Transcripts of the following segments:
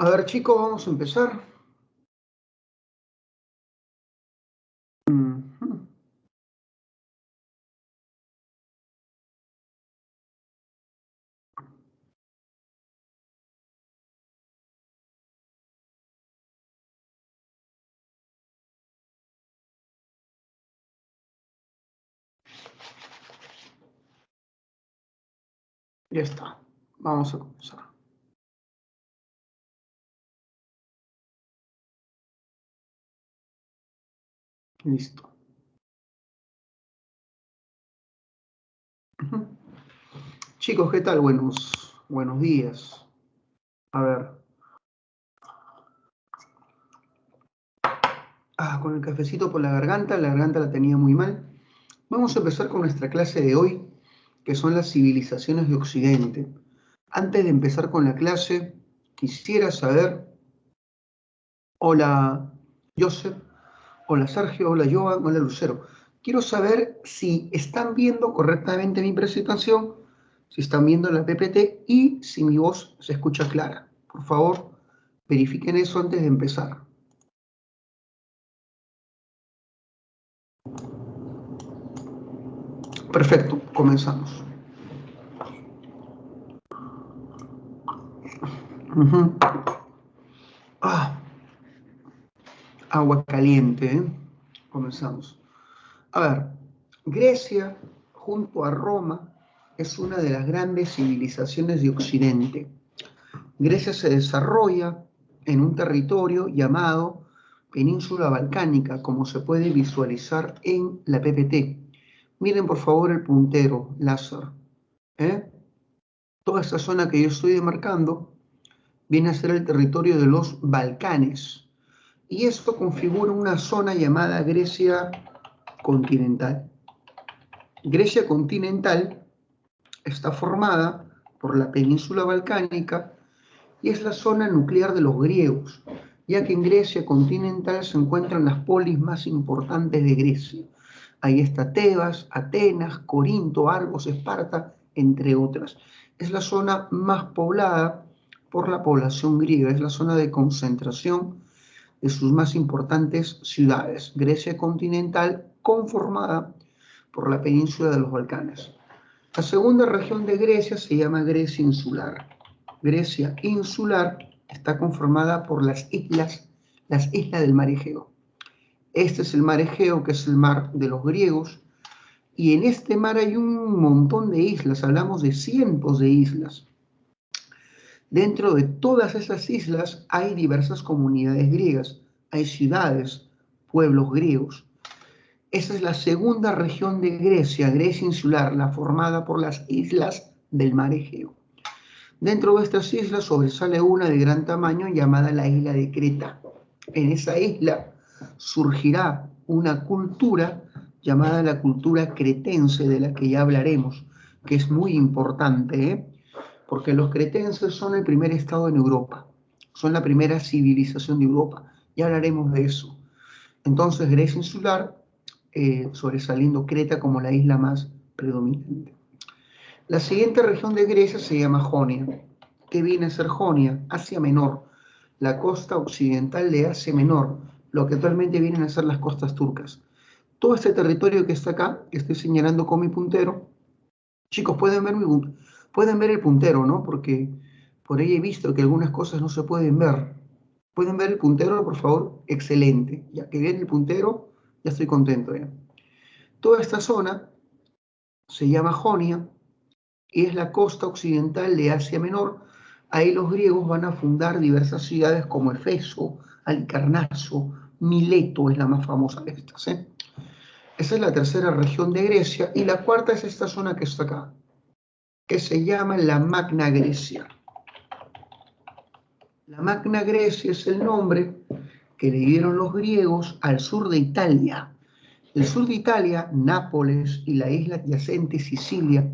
A ver, chicos, vamos a empezar. Ujú. Ya está. Vamos a comenzar. Listo. Ujú. Chicos, ¿qué tal? Buenos días. A ver. Con el cafecito por la garganta la tenía muy mal. Vamos a empezar con nuestra clase de hoy, que son las civilizaciones de Occidente. Antes de empezar con la clase, quisiera saber, hola Joseph, hola Sergio, hola Joan, hola Lucero. Quiero saber si están viendo correctamente mi presentación, si están viendo la PPT y si mi voz se escucha clara. Por favor, verifiquen eso antes de empezar. Perfecto, comenzamos. Ujú. Ah, Agua caliente, ¿eh? Comenzamos. A ver, Grecia, junto a Roma, es una de las grandes civilizaciones de Occidente. Grecia se desarrolla en un territorio llamado Península Balcánica, como se puede visualizar en la PPT. Miren por favor el puntero láser. ¿eh? Toda esta zona que yo estoy demarcando viene a ser el territorio de los Balcanes. Y esto configura una zona llamada Grecia continental. Grecia continental está formada por la península balcánica y es la zona nuclear de los griegos, ya que en Grecia continental se encuentran las polis más importantes de Grecia. Ahí está Tebas, Atenas, Corinto, Argos, Esparta, entre otras. Es la zona más poblada por la población griega, es la zona de concentración de sus más importantes ciudades. Grecia continental conformada por la península de los Balcanes. La segunda región de Grecia se llama Grecia insular. Grecia insular está conformada por las islas del mar Egeo. Este es el mar Egeo, que es el mar de los griegos, y en este mar hay un montón de islas, hablamos de cientos de islas. Dentro de todas esas islas hay diversas comunidades griegas, hay ciudades, pueblos griegos. Esa es la segunda región de Grecia, Grecia insular, la formada por las islas del mar Egeo. Dentro de estas islas sobresale una de gran tamaño llamada la isla de Creta. En esa isla surgirá una cultura llamada la cultura cretense, de la que ya hablaremos, que es muy importante, porque los cretenses son el primer estado en Europa, son la primera civilización de Europa. Ya hablaremos de eso. Entonces, Grecia insular, sobresaliendo Creta como la isla más predominante. La siguiente región de Grecia se llama Jonia. ¿Qué viene a ser Jonia? Asia Menor, la costa occidental de Asia Menor, lo que actualmente vienen a ser las costas turcas. Todo este territorio que está acá, que estoy señalando con mi puntero, chicos, pueden ver el puntero, ¿no? Porque por ahí he visto que algunas cosas no se pueden ver. ¿Pueden ver el puntero, por favor? Excelente. Ya que viene el puntero, ya estoy contento ya. Toda esta zona se llama Jonia y es la costa occidental de Asia Menor. Ahí los griegos van a fundar diversas ciudades como Efeso, Halicarnaso, Mileto es la más famosa de estas. Esa es la tercera región de Grecia y la cuarta es esta zona que está acá, que se llama la Magna Grecia. La Magna Grecia es el nombre que le dieron los griegos al sur de Italia. El sur de Italia, Nápoles y la isla adyacente Sicilia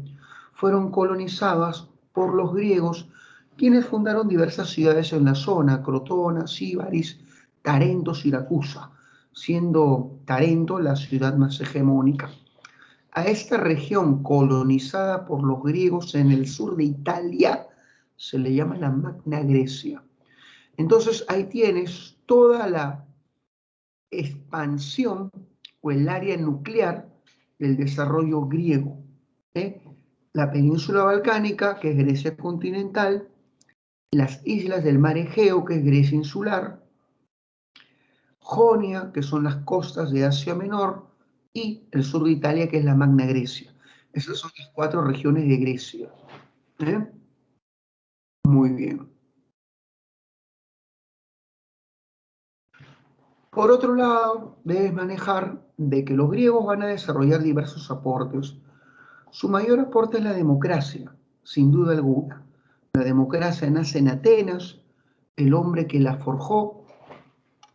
fueron colonizadas por los griegos, quienes fundaron diversas ciudades en la zona: Crotona, Síbaris, Tarento, Siracusa, siendo Tarento la ciudad más hegemónica. A esta región colonizada por los griegos en el sur de Italia se le llama la Magna Grecia. Entonces ahí tienes toda la expansión o el área nuclear del desarrollo griego. La península balcánica, que es Grecia continental, las islas del mar Egeo, que es Grecia insular, Jonia, que son las costas de Asia Menor, y el sur de Italia, que es la Magna Grecia. Esas son las 4 regiones de Grecia. Muy bien. Por otro lado, debes manejar de que los griegos van a desarrollar diversos aportes. Su mayor aporte es la democracia, sin duda alguna. La democracia nace en Atenas, el hombre que la forjó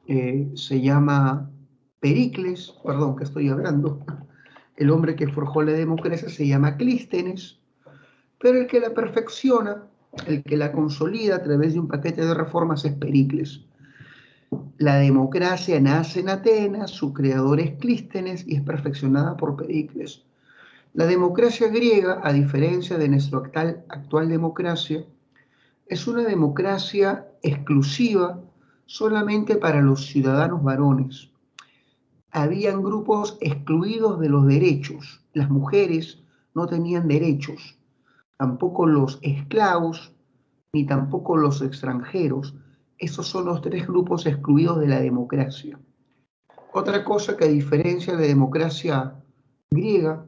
se llama Pericles, perdón, que estoy hablando. El hombre que forjó la democracia se llama Clístenes, pero el que la perfecciona, el que la consolida a través de un paquete de reformas es Pericles. La democracia nace en Atenas, su creador es Clístenes y es perfeccionada por Pericles. La democracia griega, a diferencia de nuestra actual democracia, es una democracia exclusiva solamente para los ciudadanos varones. Habían grupos excluidos de los derechos. Las mujeres no tenían derechos, tampoco los esclavos, ni tampoco los extranjeros. Esos son los 3 grupos excluidos de la democracia. Otra cosa que a diferencia de la democracia griega,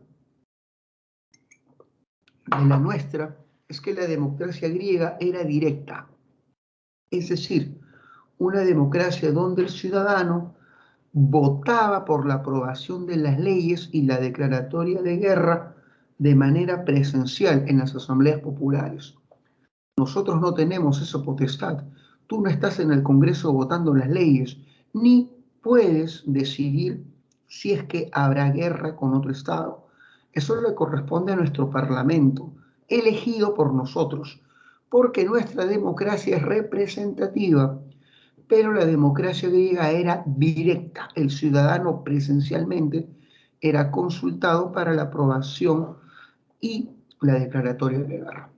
de la nuestra, es que la democracia griega era directa. Es decir, una democracia donde el ciudadano votaba por la aprobación de las leyes y la declaratoria de guerra de manera presencial en las asambleas populares. Nosotros no tenemos esa potestad. Tú no estás en el Congreso votando las leyes, ni puedes decidir si es que habrá guerra con otro Estado. Eso le corresponde a nuestro Parlamento, elegido por nosotros, porque nuestra democracia es representativa, pero la democracia griega era directa. El ciudadano presencialmente era consultado para la aprobación y la declaratoria de guerra.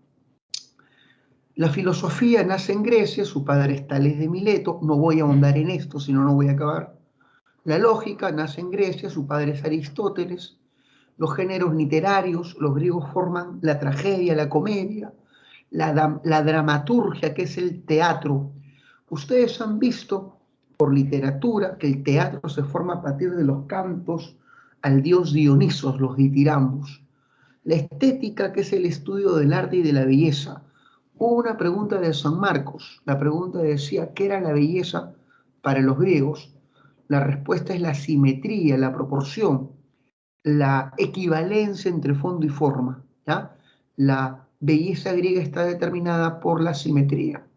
La filosofía nace en Grecia, su padre es Tales de Mileto, no voy a ahondar en esto, si no, no voy a acabar. La lógica nace en Grecia, su padre es Aristóteles. Los géneros literarios, los griegos forman la tragedia, la comedia, la dramaturgia, que es el teatro. Ustedes han visto por literatura que el teatro se forma a partir de los cantos al dios Dionisos, los ditirambos. La estética, que es el estudio del arte y de la belleza. Hubo una pregunta de San Marcos. La pregunta decía, ¿qué era la belleza para los griegos? La respuesta es la simetría, la proporción, la equivalencia entre fondo y forma. ¿Ya? La belleza griega está determinada por la simetría.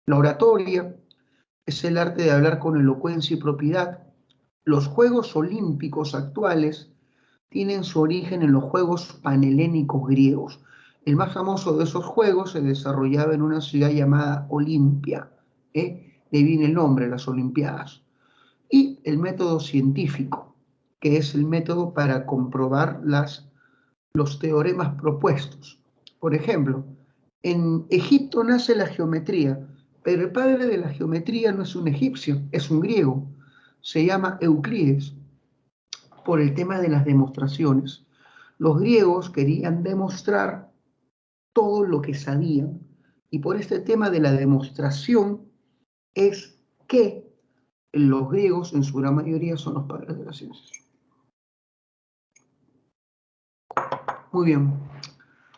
La oratoria es el arte de hablar con elocuencia y propiedad. Los Juegos Olímpicos actuales tienen su origen en los Juegos Panhelénicos griegos. El más famoso de esos juegos se desarrollaba en una ciudad llamada Olimpia. De ahí viene el nombre, las Olimpiadas. Y el método científico, que es el método para comprobar los teoremas propuestos. Por ejemplo, en Egipto nace la geometría, pero el padre de la geometría no es un egipcio, es un griego. Se llama Euclides, por el tema de las demostraciones. Los griegos querían demostrar todo lo que sabían, y por este tema de la demostración es que los griegos en su gran mayoría son los padres de las ciencias. Muy bien.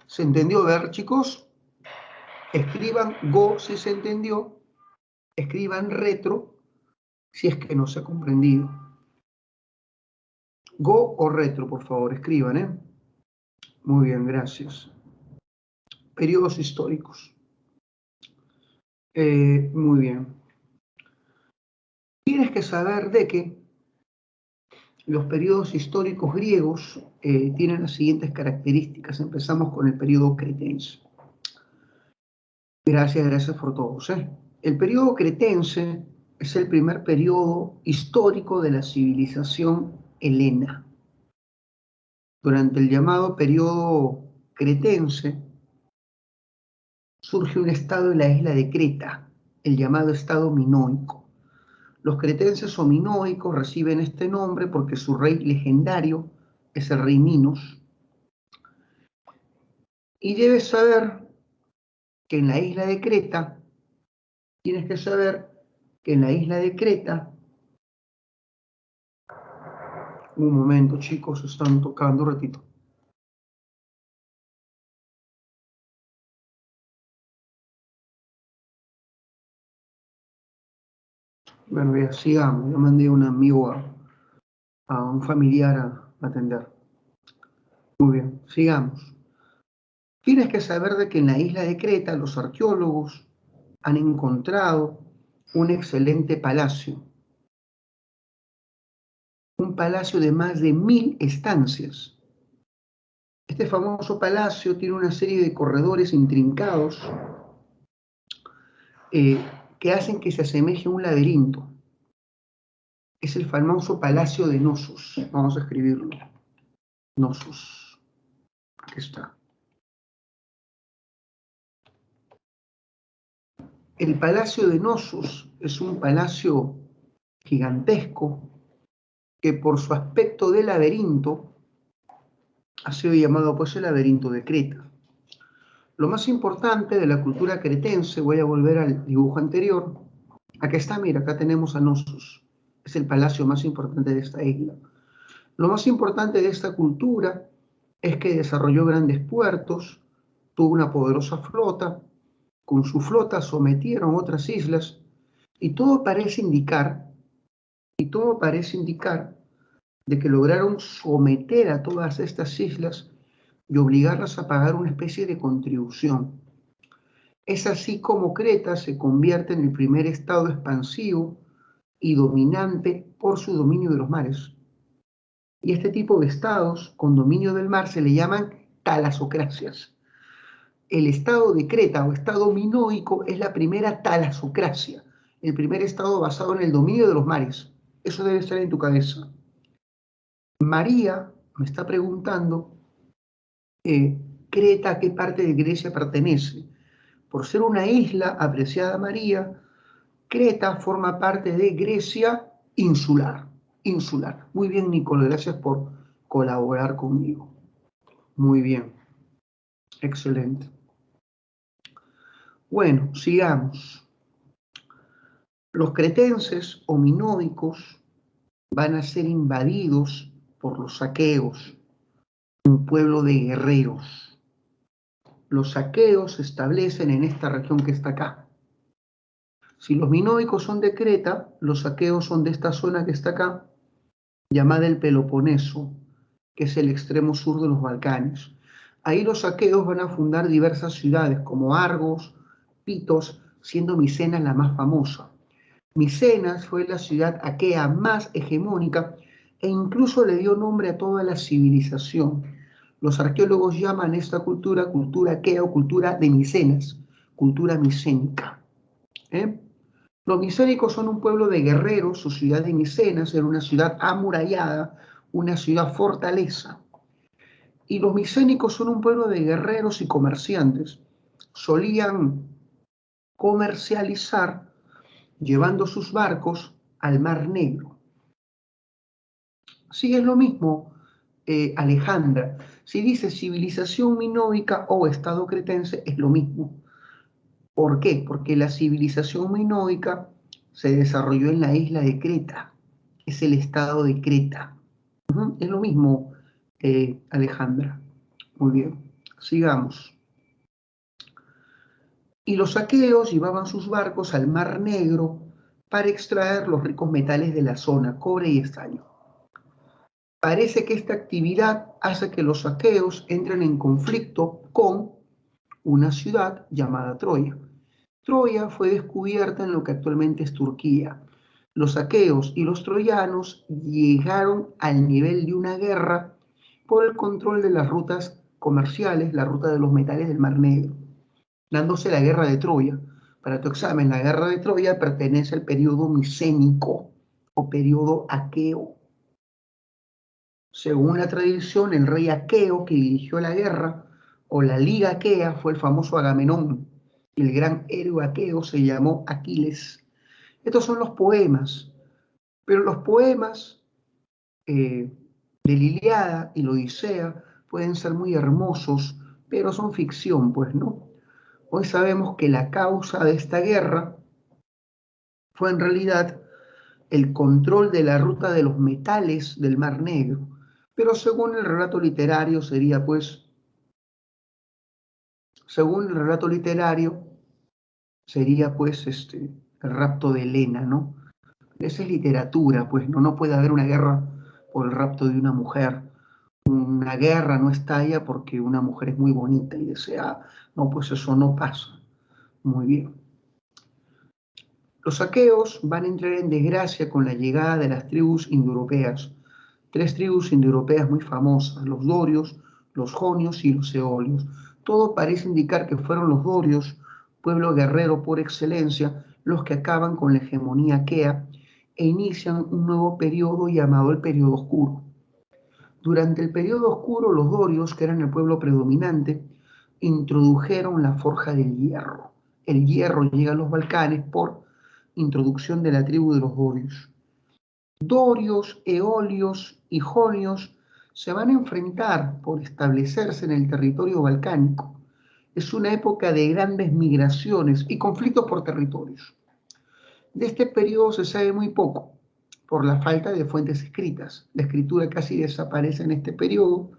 ¿Se entendió? A ver, chicos, escriban go si se entendió, escriban retro si es que no se ha comprendido. Go o retro, por favor, escriban, ¿eh? Muy bien, gracias. Periodos históricos. Muy bien. Tienes que saber de que los periodos históricos griegos tienen las siguientes características. Empezamos con el periodo cretense. Gracias por todos. El periodo cretense es el primer periodo histórico de la civilización helena. Durante el llamado periodo cretense surge un estado en la isla de Creta, el llamado estado minoico. Los cretenses o minoicos reciben este nombre porque su rey legendario es el rey Minos. Y debes saber que en la isla de Creta, tienes que saber que en la isla de Creta, un momento chicos, están tocando un ratito. Bueno, ya sigamos, yo mandé a un amigo a un familiar a atender. Muy bien, sigamos. Tienes que saber de que en la isla de Creta los arqueólogos han encontrado un excelente palacio, un palacio de más de 1000 estancias. Este famoso palacio tiene una serie de corredores intrincados que hacen que se asemeje a un laberinto. Es el famoso Palacio de Knossos. Vamos a escribirlo. Knossos. Aquí está. El Palacio de Knossos es un palacio gigantesco que por su aspecto de laberinto ha sido llamado pues el laberinto de Creta. Lo más importante de la cultura cretense, voy a volver al dibujo anterior. Acá está, mira, acá tenemos a Knossos. Es el palacio más importante de esta isla. Lo más importante de esta cultura es que desarrolló grandes puertos, tuvo una poderosa flota, con su flota sometieron otras islas y todo parece indicar, de que lograron someter a todas estas islas y obligarlas a pagar una especie de contribución. Es así como Creta se convierte en el primer estado expansivo y dominante por su dominio de los mares. Y este tipo de estados con dominio del mar se le llaman talasocracias. El estado de Creta o estado minoico es la primera talasocracia, el primer estado basado en el dominio de los mares. Eso debe estar en tu cabeza. María me está preguntando, Creta, ¿a qué parte de Grecia pertenece? Por ser una isla, apreciada María, Creta forma parte de Grecia insular. Insular. Muy bien, Nicole, gracias por colaborar conmigo. Muy bien. Excelente. Bueno, sigamos. Los cretenses o minoicos van a ser invadidos por los aqueos, un pueblo de guerreros. Los aqueos se establecen en esta región que está acá. Si los minoicos son de Creta, los aqueos son de esta zona que está acá, llamada el Peloponeso, que es el extremo sur de los Balcanes. Ahí los aqueos van a fundar diversas ciudades como Argos, Pitos, siendo Micenas la más famosa. Micenas fue la ciudad aquea más hegemónica e incluso le dio nombre a toda la civilización. Los arqueólogos llaman esta cultura cultura aquea o cultura de Micenas, cultura micénica. Los micénicos son un pueblo de guerreros, su ciudad de Micenas era una ciudad amurallada, una ciudad fortaleza. Y los micénicos son un pueblo de guerreros y comerciantes. Solían comercializar llevando sus barcos al Mar Negro. Sí, es lo mismo, Alejandra. Si dice civilización minoica o estado cretense, es lo mismo. ¿Por qué? Porque la civilización minoica se desarrolló en la isla de Creta. Es el estado de Creta. Es lo mismo, Alejandra. Muy bien, sigamos. Y los aqueos llevaban sus barcos al Mar Negro para extraer los ricos metales de la zona, cobre y estaño. Parece que esta actividad hace que los aqueos entren en conflicto con una ciudad llamada Troya. Troya fue descubierta en lo que actualmente es Turquía. Los aqueos y los troyanos llegaron al nivel de una guerra por el control de las rutas comerciales, la ruta de los metales del Mar Negro, dándose la guerra de Troya. Para tu examen, la guerra de Troya pertenece al periodo micénico o periodo aqueo. Según la tradición, el rey aqueo que dirigió la guerra, o la Liga Aquea, fue el famoso Agamenón. El gran héroe aqueo se llamó Aquiles. Estos son los poemas, pero los poemas de la Ilíada y la Odisea pueden ser muy hermosos, pero son ficción, pues, ¿no? Hoy sabemos que la causa de esta guerra fue en realidad el control de la ruta de los metales del Mar Negro, pero según el relato literario sería, pues, según el relato literario sería, pues, el rapto de Helena, ¿no? Esa es literatura, pues, ¿no? No puede haber una guerra por el rapto de una mujer. Una guerra no estalla porque una mujer es muy bonita y deseada. No, pues eso no pasa. Muy bien. Los aqueos van a entrar en desgracia con la llegada de las tribus indoeuropeas. Tres tribus indoeuropeas muy famosas, los dorios, los jonios y los eolios. Todo parece indicar que fueron los dorios, pueblo guerrero por excelencia, los que acaban con la hegemonía aquea e inician un nuevo periodo llamado el periodo oscuro. Durante el periodo oscuro, los dorios, que eran el pueblo predominante, introdujeron la forja del hierro. El hierro llega a los Balcanes por introducción de la tribu de los dorios. Dorios, eolios y jonios se van a enfrentar por establecerse en el territorio balcánico. Es una época de grandes migraciones y conflictos por territorios. De este periodo se sabe muy poco por la falta de fuentes escritas. La escritura casi desaparece en este periodo.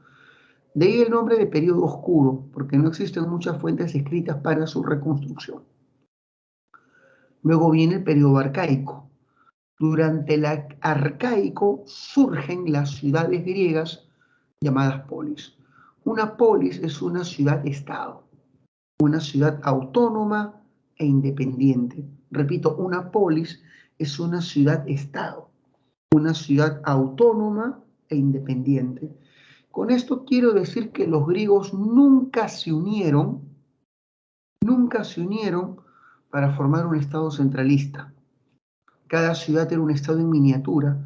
De ahí el nombre de periodo oscuro, porque no existen muchas fuentes escritas para su reconstrucción. Luego viene el periodo arcaico. Durante el arcaico surgen las ciudades griegas llamadas polis. Una polis es una ciudad-estado, una ciudad autónoma e independiente. Repito, una polis es una ciudad-estado, una ciudad autónoma e independiente. Con esto quiero decir que los griegos nunca se unieron para formar un estado centralista. Cada ciudad era un estado en miniatura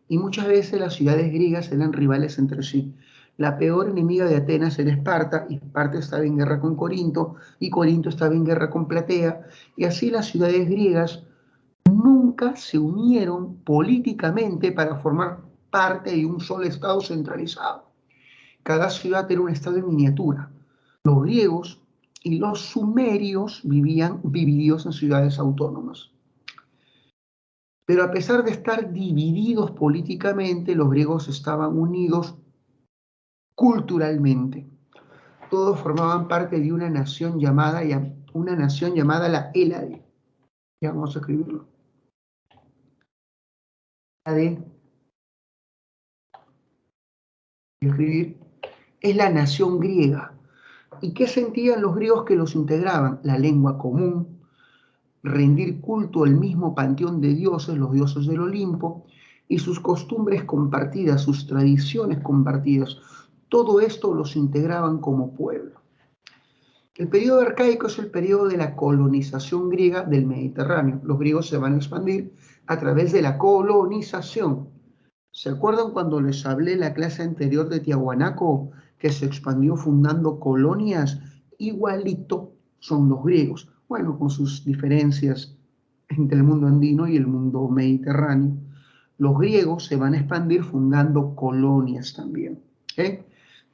y muchas veces las ciudades griegas eran rivales entre sí. La peor enemiga de Atenas era Esparta, y Esparta estaba en guerra con Corinto, y Corinto estaba en guerra con Platea, y así las ciudades griegas nunca se unieron políticamente para formar parte de un solo estado centralizado. Cada ciudad era un estado en miniatura. Los griegos y los sumerios vivían divididos en ciudades autónomas. Pero a pesar de estar divididos políticamente, los griegos estaban unidos culturalmente. Todos formaban parte de una nación llamada la Hélade. Ya vamos a escribirlo. Hélade, escribir, es la nación griega. ¿Y qué sentían los griegos que los integraban? La lengua común, rendir culto al mismo panteón de dioses, los dioses del Olimpo, y sus costumbres compartidas, sus tradiciones compartidas. Todo esto los integraban como pueblo. El periodo arcaico es el periodo de la colonización griega del Mediterráneo. Los griegos se van a expandir a través de la colonización. ¿Se acuerdan cuando les hablé en la clase anterior de Tiahuanaco, que se expandió fundando colonias? Igualito son los griegos. Bueno, con sus diferencias entre el mundo andino y el mundo mediterráneo. Los griegos se van a expandir fundando colonias también.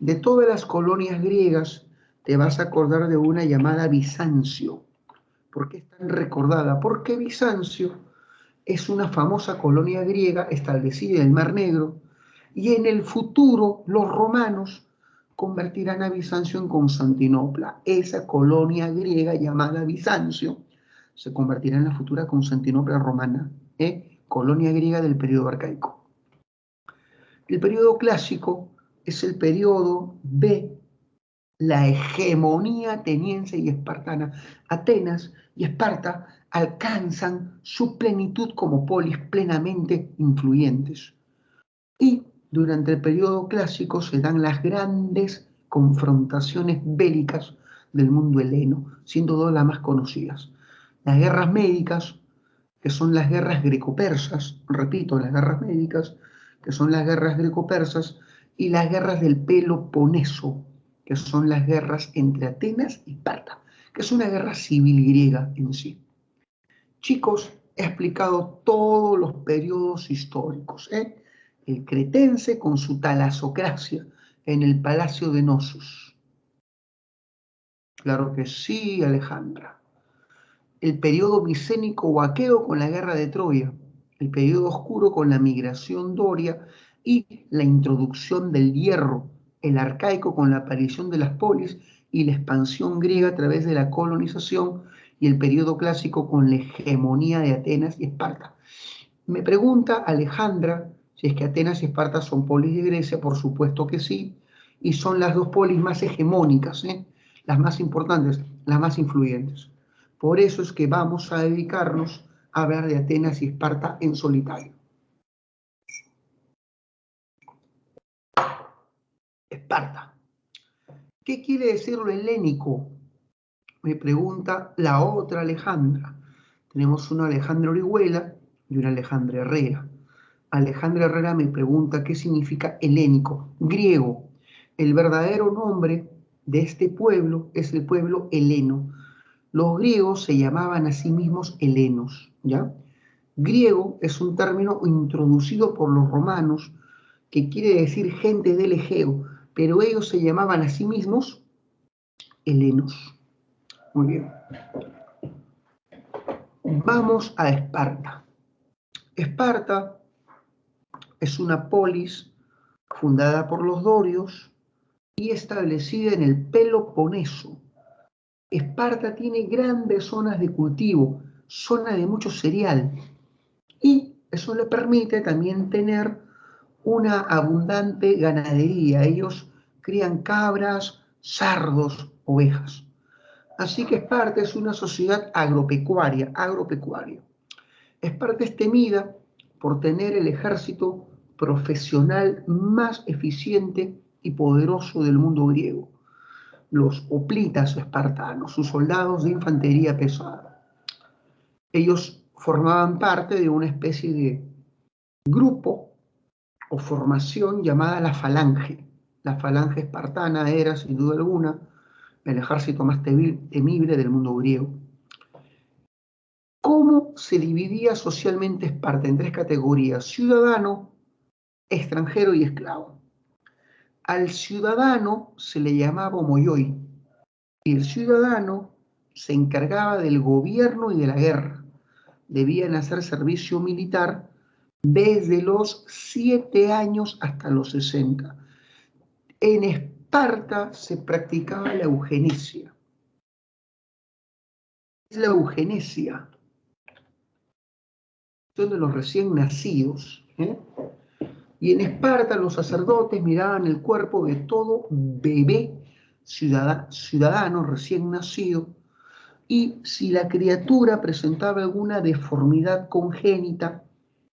De todas las colonias griegas, te vas a acordar de una llamada Bizancio. ¿Por qué es tan recordada? Porque Bizancio es una famosa colonia griega establecida en el Mar Negro, y en el futuro los romanos convertirán a Bizancio en Constantinopla. Esa colonia griega llamada Bizancio se convertirá en la futura Constantinopla romana, colonia griega del periodo arcaico. El periodo clásico es el periodo de la hegemonía ateniense y espartana. Atenas y Esparta alcanzan su plenitud como polis plenamente influyentes. Y durante el periodo clásico se dan las grandes confrontaciones bélicas del mundo heleno, siendo dos las más conocidas. Las guerras médicas, que son las guerras greco-persas, repito, las guerras médicas, que son las guerras greco-persas, y las guerras del Peloponeso, que son las guerras entre Atenas y Esparta. que es una guerra civil griega en sí. Chicos, he explicado todos los periodos históricos, ¿eh? El cretense con su talasocracia en el palacio de Nosus. Claro que sí, Alejandra. El periodo micénico o aqueo con la guerra de Troya, el periodo oscuro con la migración doria y la introducción del hierro, el arcaico con la aparición de las polis y la expansión griega a través de la colonización, y el periodo clásico con la hegemonía de Atenas y Esparta. Me pregunta Alejandra si es que Atenas y Esparta son polis de Grecia. Por supuesto que sí, y son las dos polis más hegemónicas, ¿eh? Las más importantes, las más influyentes. Por eso es que vamos a dedicarnos a hablar de Atenas y Esparta en solitario. Esparta. ¿Qué quiere decir lo helénico? Me pregunta la otra Alejandra. Tenemos una Alejandra Orihuela y una Alejandra Herrera. Alejandra Herrera me pregunta qué significa helénico, griego. El verdadero nombre de este pueblo es el pueblo heleno. Los griegos se llamaban a sí mismos helenos, ¿ya? Griego es un término introducido por los romanos que quiere decir gente del Egeo, pero ellos se llamaban a sí mismos helenos. Muy bien. Vamos a Esparta. Esparta es una polis fundada por los dorios y establecida en el Peloponeso. Esparta tiene grandes zonas de cultivo, zona de mucho cereal, y eso le permite también tener una abundante ganadería. Ellos crían cabras, cerdos, ovejas. Así que Esparta es una sociedad agropecuaria. Esparta es temida por tener el ejército profesional más eficiente y poderoso del mundo griego, los hoplitas espartanos, sus soldados de infantería pesada. Ellos formaban parte de una especie de grupo o formación llamada la falange. La falange espartana era, sin duda alguna, el ejército más temible del mundo griego. ¿Cómo se dividía socialmente Esparta? En tres categorías: ciudadano, extranjero y esclavo. Al ciudadano se le llamaba homoioi, y el ciudadano se encargaba del gobierno y de la guerra. Debían hacer servicio militar desde los 7 años hasta los 60. En Esparta se practicaba la eugenesia. Es la eugenesia de los recién nacidos, ¿eh? Y en Esparta los sacerdotes miraban el cuerpo de todo bebé ciudadano recién nacido, y si la criatura presentaba alguna deformidad congénita,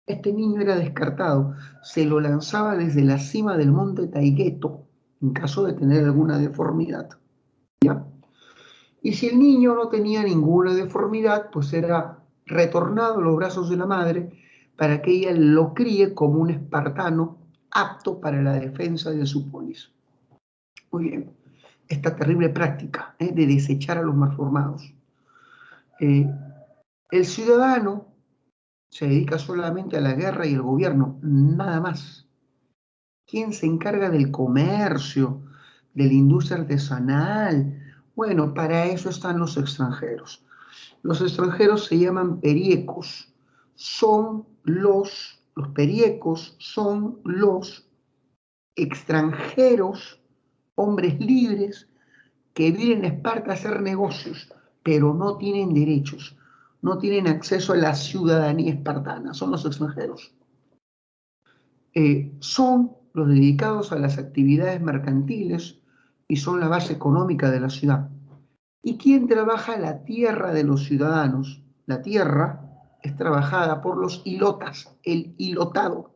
este niño era descartado. Se lo lanzaba desde la cima del monte Taygeto en caso de tener alguna deformidad, ¿ya? Y si el niño no tenía ninguna deformidad, pues era retornado a los brazos de la madre para que ella lo críe como un espartano apto para la defensa de su polis. Muy bien, esta terrible práctica de desechar a los malformados. El ciudadano se dedica solamente a la guerra y el gobierno, nada más. ¿Quién se encarga del comercio, de la industria artesanal? Bueno, para eso están los extranjeros. Los extranjeros se llaman periecos. Los periecos son los extranjeros, hombres libres, que vienen a Esparta a hacer negocios, pero no tienen derechos, no tienen acceso a la ciudadanía espartana, son los extranjeros. Son los dedicados a las actividades mercantiles y son la base económica de la ciudad. ¿Y quién trabaja la tierra de los ciudadanos? La tierra es trabajada por los ilotas, el ilotado.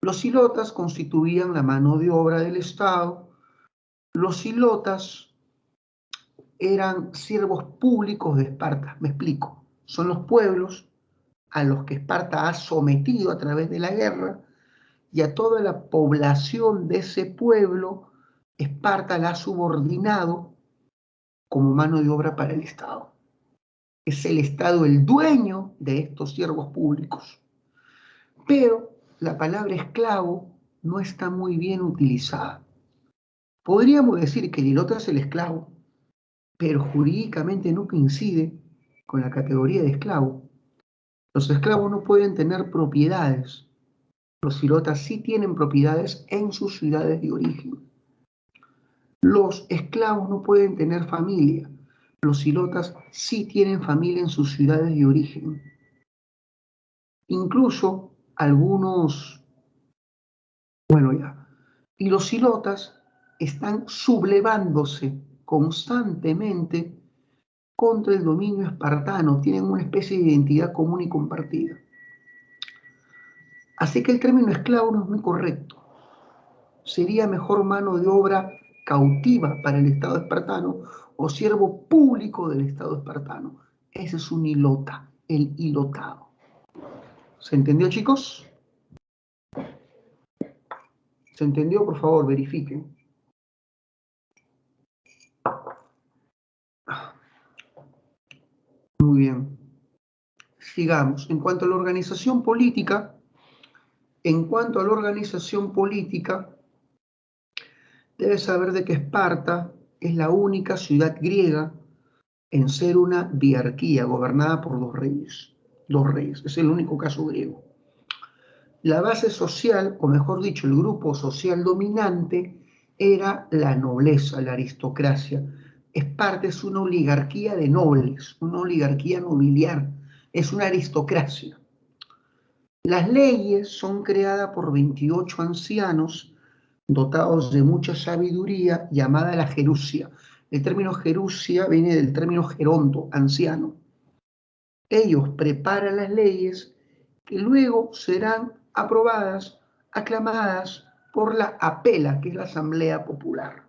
Los ilotas constituían la mano de obra del Estado. Los ilotas eran siervos públicos de Esparta. Me explico. Son los pueblos a los que Esparta ha sometido a través de la guerra, y a toda la población de ese pueblo Esparta la ha subordinado como mano de obra para el Estado. Es el Estado el dueño de estos siervos públicos. Pero la palabra esclavo no está muy bien utilizada. Podríamos decir que el ilota es el esclavo, pero jurídicamente no coincide con la categoría de esclavo. Los esclavos no pueden tener propiedades. Los ilotas sí tienen propiedades en sus ciudades de origen. Los esclavos no pueden tener familia. Los ilotas sí tienen familia en sus ciudades de origen. Incluso algunos, bueno ya, y los ilotas están sublevándose constantemente contra el dominio espartano, tienen una especie de identidad común y compartida. Así que el término esclavo no es muy correcto. Sería mejor mano de obra cautiva para el Estado espartano o siervo público del Estado espartano. Ese es un ilota, el ilotado. ¿Se entendió, chicos? ¿Se entendió? Por favor, verifiquen. Muy bien. Sigamos. En cuanto a la organización política, debes saber de que Esparta es la única ciudad griega en ser una diarquía gobernada por dos reyes. Dos reyes, es el único caso griego. La base social, o mejor dicho, el grupo social dominante, era la nobleza, la aristocracia. Esparta es una oligarquía de nobles, una oligarquía nobiliar, es una aristocracia. Las leyes son creadas por 28 ancianos dotados de mucha sabiduría, llamada la gerusia. El término gerusia viene del término geronto, anciano. Ellos preparan las leyes que luego serán aprobadas, aclamadas por la apela, que es la Asamblea Popular.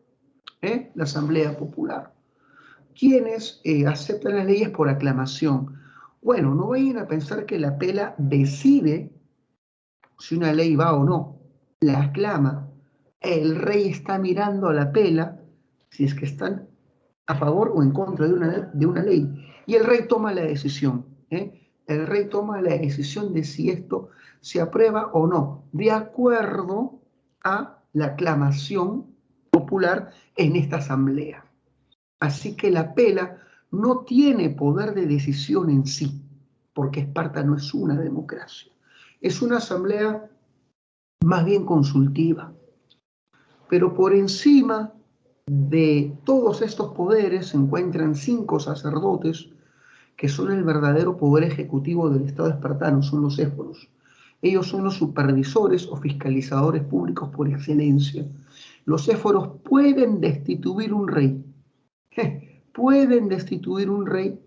La Asamblea Popular. ¿Quiénes aceptan las leyes por aclamación? Bueno, no vayan a pensar que la apela decide si una ley va o no. La aclama. El rey está mirando a la pela si es que están a favor o en contra de una ley. Y el rey toma la decisión. El rey toma la decisión de si esto se aprueba o no, de acuerdo a la aclamación popular en esta asamblea. Así que la pela no tiene poder de decisión en sí, porque Esparta no es una democracia. Es una asamblea más bien consultiva. Pero por encima de todos estos poderes se encuentran 5 sacerdotes que son el verdadero poder ejecutivo del Estado espartano, son los éforos. Ellos son los supervisores o fiscalizadores públicos por excelencia. Los éforos pueden destituir un rey. Pueden destituir un rey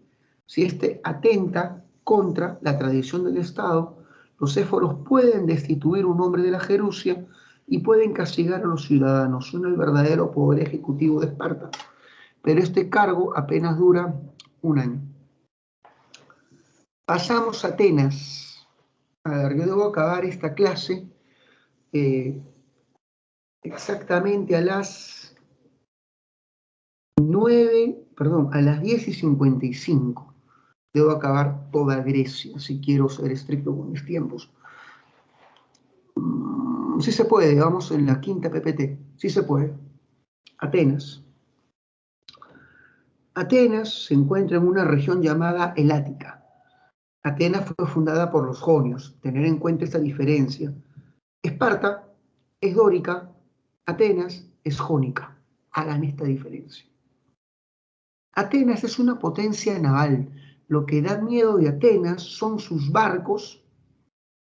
si éste atenta contra la tradición del Estado. Los éforos pueden destituir un hombre de la gerusia y pueden castigar a los ciudadanos. Son el verdadero poder ejecutivo de Esparta. Pero este cargo apenas dura un año. Pasamos a Atenas. A ver, yo debo acabar esta clase exactamente a las 10:55. Debo acabar toda Grecia, si quiero ser estricto con mis tiempos. Sí se puede, vamos en la quinta PPT. Sí se puede. Atenas. Atenas se encuentra en una región llamada el Ática. Atenas fue fundada por los jonios, tener en cuenta esta diferencia. Esparta es dórica, Atenas es jónica. Hagan esta diferencia. Atenas es una potencia naval. Lo que da miedo de Atenas son sus barcos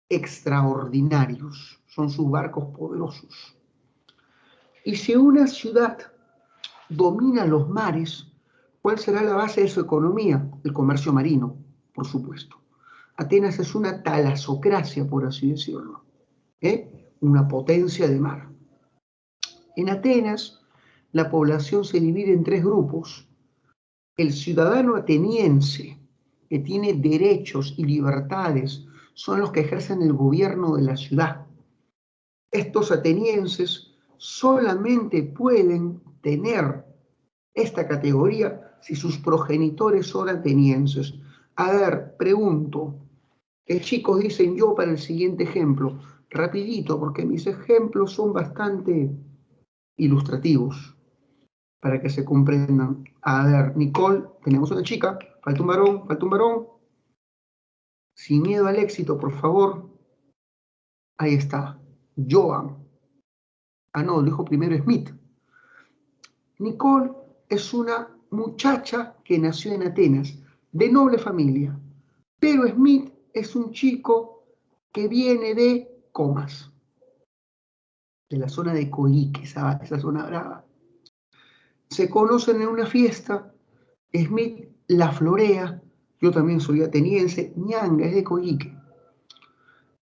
extraordinarios, son sus barcos poderosos. Y si una ciudad domina los mares, ¿cuál será la base de su economía? El comercio marino, por supuesto. Atenas es una talasocracia, por así decirlo, una potencia de mar. En Atenas, la población se divide en 3 grupos. El ciudadano ateniense, que tiene derechos y libertades, son los que ejercen el gobierno de la ciudad. Estos atenienses solamente pueden tener esta categoría si sus progenitores son atenienses. A ver, pregunto, chicos dicen yo para el siguiente ejemplo, rapidito, porque mis ejemplos son bastante ilustrativos para que se comprendan. A ver, Nicole, tenemos una chica, falta un varón, falta un varón. Sin miedo al éxito, por favor. Ahí está, Joan. Ah, no, dijo primero Smith. Nicole es una muchacha que nació en Atenas, de noble familia, pero Smith es un chico que viene de Comas, de la zona de Coique, esa zona brava. Se conocen en una fiesta, Smith la florea, yo también soy ateniense, Ñanga es de Coique.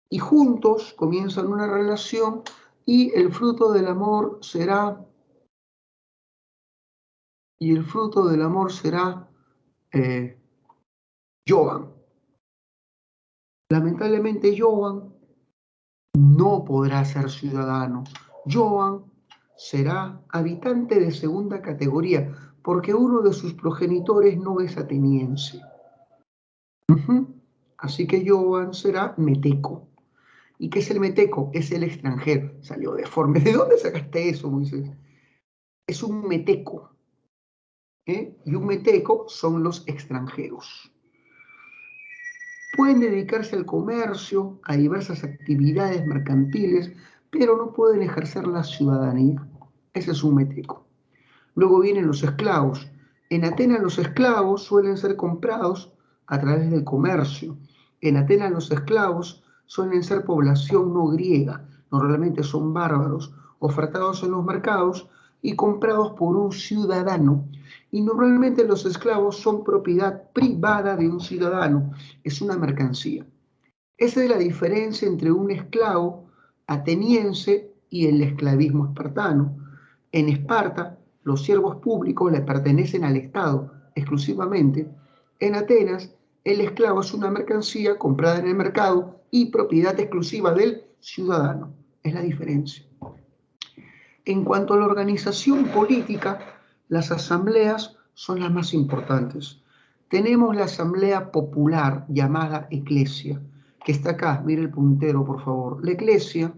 Y juntos comienzan una relación y el fruto del amor será Joan. Lamentablemente Joan no podrá ser ciudadano. Joan será habitante de segunda categoría porque uno de sus progenitores no es ateniense. Así que Joan será meteco. ¿Y qué es el meteco? Es el extranjero. Salió deforme. ¿De dónde sacaste eso, Moisés? Es un meteco. Y un meteco son los extranjeros. Pueden dedicarse al comercio, a diversas actividades mercantiles, pero no pueden ejercer la ciudadanía. Ese es un meteco. Luego vienen los esclavos. En Atenas los esclavos suelen ser comprados a través del comercio. En Atenas los esclavos suelen ser población no griega, normalmente son bárbaros, ofertados en los mercados y comprados por un ciudadano. Y normalmente los esclavos son propiedad privada de un ciudadano, es una mercancía. Esa es la diferencia entre un esclavo ateniense y el esclavismo espartano. En Esparta, los siervos públicos le pertenecen al Estado exclusivamente. En Atenas, el esclavo es una mercancía comprada en el mercado y propiedad exclusiva del ciudadano. Es la diferencia. En cuanto a la organización política, las asambleas son las más importantes. Tenemos la asamblea popular llamada eclesia, que está acá, mire el puntero por favor. La eclesia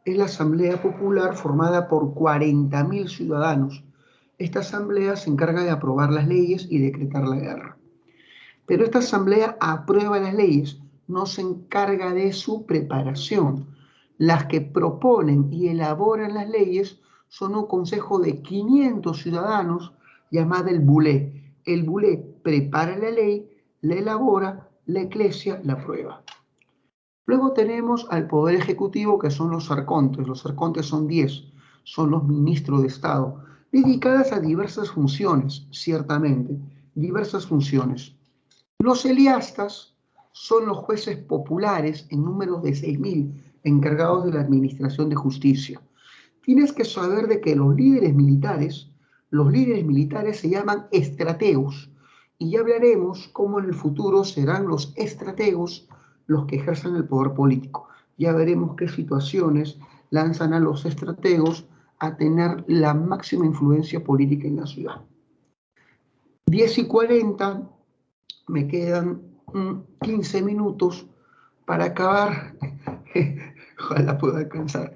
es la asamblea popular formada por 40.000 ciudadanos. Esta asamblea se encarga de aprobar las leyes y decretar la guerra. Pero esta asamblea aprueba las leyes, no se encarga de su preparación. Las que proponen y elaboran las leyes son un consejo de 500 ciudadanos llamado el bulé. El bulé prepara la ley, la elabora, la eclesia la aprueba. Luego tenemos al Poder Ejecutivo, que son los arcontes. Los arcontes son 10, son los ministros de Estado, dedicadas a diversas funciones, ciertamente, diversas funciones. Los eliastas son los jueces populares en número de 6.000, encargados de la administración de justicia. Tienes que saber de que los líderes militares se llaman estrategos, y ya hablaremos cómo en el futuro serán los estrategos los que ejercen el poder político. Ya veremos qué situaciones lanzan a los estrategos a tener la máxima influencia política en la ciudad. 10:40, me quedan 15 minutos para acabar, ojalá pueda alcanzar,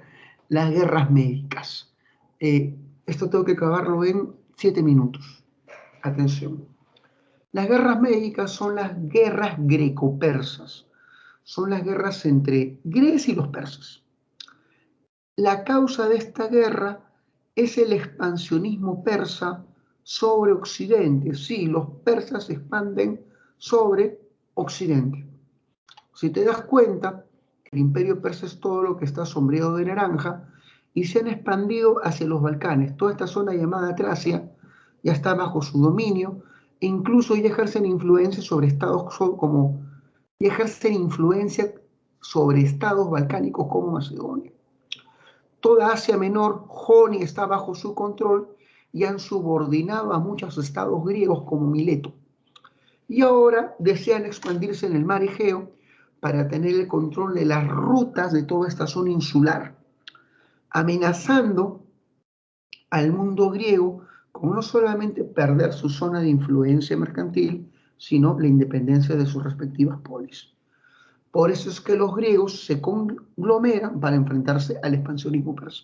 las guerras médicas. Esto tengo que acabarlo en 7 minutos. Atención. Las guerras médicas son las guerras greco-persas. Son las guerras entre Grecia y los persas. La causa de esta guerra es el expansionismo persa sobre Occidente. Sí, los persas se expanden sobre Occidente. Si te das cuenta, el imperio persa es todo lo que está sombreado de naranja y se han expandido hacia los Balcanes. Toda esta zona llamada Tracia ya está bajo su dominio e incluso ya ejercen influencia sobre estados balcánicos como Macedonia. Toda Asia Menor, Jonia, está bajo su control y han subordinado a muchos estados griegos como Mileto. Y ahora desean expandirse en el mar Egeo para tener el control de las rutas de toda esta zona insular, amenazando al mundo griego con no solamente perder su zona de influencia mercantil, sino la independencia de sus respectivas polis. Por eso es que los griegos se conglomeran para enfrentarse al expansionismo persa.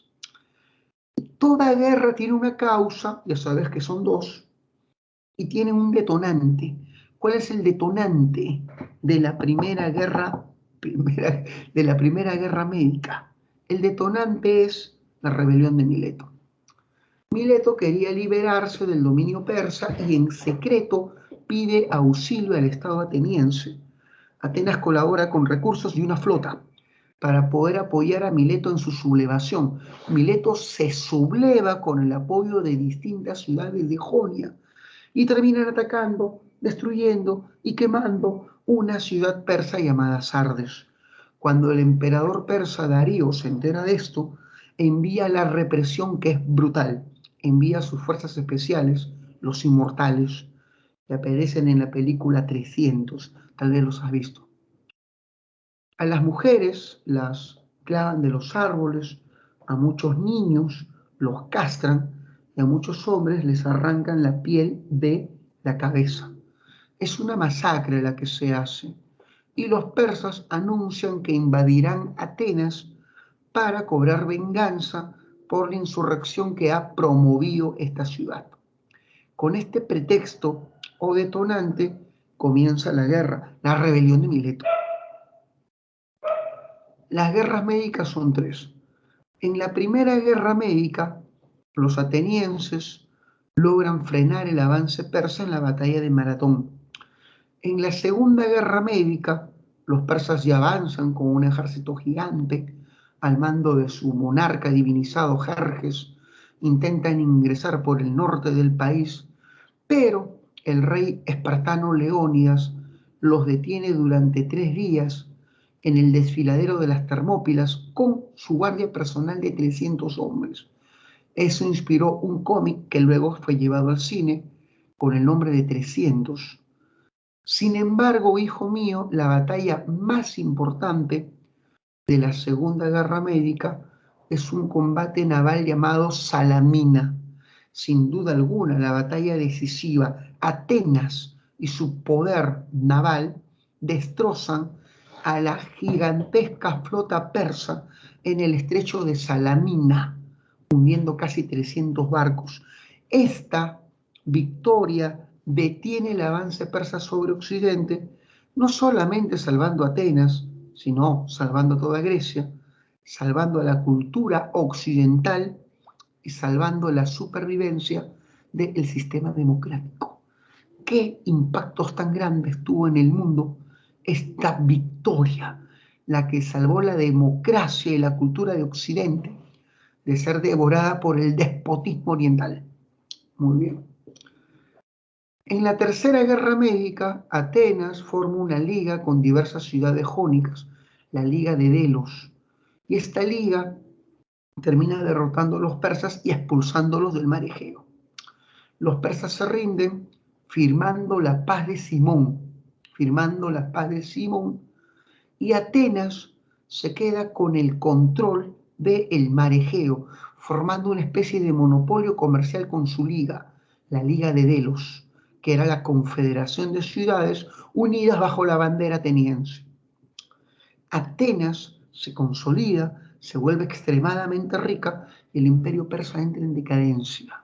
Toda guerra tiene una causa, ya sabes que son dos, y tiene un detonante. ¿Cuál es el detonante de la primera guerra médica? El detonante es la rebelión de Mileto. Mileto quería liberarse del dominio persa y en secreto pide auxilio al Estado ateniense. Atenas colabora con recursos y una flota para poder apoyar a Mileto en su sublevación. Mileto se subleva con el apoyo de distintas ciudades de Jonia y terminan atacando, destruyendo y quemando una ciudad persa llamada Sardes. Cuando el emperador persa Darío se entera de esto, envía la represión que es brutal, envía sus fuerzas especiales, los inmortales, que aparecen en la película 300, tal vez los has visto. A las mujeres las clavan de los árboles, a muchos niños los castran y a muchos hombres les arrancan la piel de la cabeza. Es una masacre la que se hace y los persas anuncian que invadirán Atenas para cobrar venganza por la insurrección que ha promovido esta ciudad. Con este pretexto o detonante comienza la guerra, la rebelión de Mileto. Las guerras médicas son tres. En la primera guerra médica, los atenienses logran frenar el avance persa en la batalla de Maratón. En la segunda guerra médica, los persas ya avanzan con un ejército gigante al mando de su monarca divinizado Jerjes, intentan ingresar por el norte del país, pero el rey espartano Leónidas los detiene durante 3 días en el desfiladero de las Termópilas con su guardia personal de 300 hombres. Eso inspiró un cómic que luego fue llevado al cine con el nombre de 300. Sin embargo, hijo mío, la batalla más importante de la Segunda Guerra Médica es un combate naval llamado Salamina. Sin duda alguna, la batalla decisiva. Atenas y su poder naval destrozan a la gigantesca flota persa en el estrecho de Salamina, hundiendo casi 300 barcos. Esta victoria detiene el avance persa sobre Occidente, no solamente salvando a Atenas, sino salvando a toda Grecia, salvando a la cultura occidental y salvando la supervivencia del sistema democrático. ¿Qué impactos tan grandes tuvo en el mundo esta victoria, la que salvó la democracia y la cultura de Occidente de ser devorada por el despotismo oriental? Muy bien. En la Tercera Guerra Médica, Atenas forma una liga con diversas ciudades jónicas, la Liga de Delos, y esta liga termina derrotando a los persas y expulsándolos del mar Egeo. Los persas se rinden firmando la paz de Simón, y Atenas se queda con el control del mar Egeo, formando una especie de monopolio comercial con su liga, la Liga de Delos, que era la confederación de ciudades unidas bajo la bandera ateniense. Atenas se consolida, se vuelve extremadamente rica y el imperio persa entra en decadencia.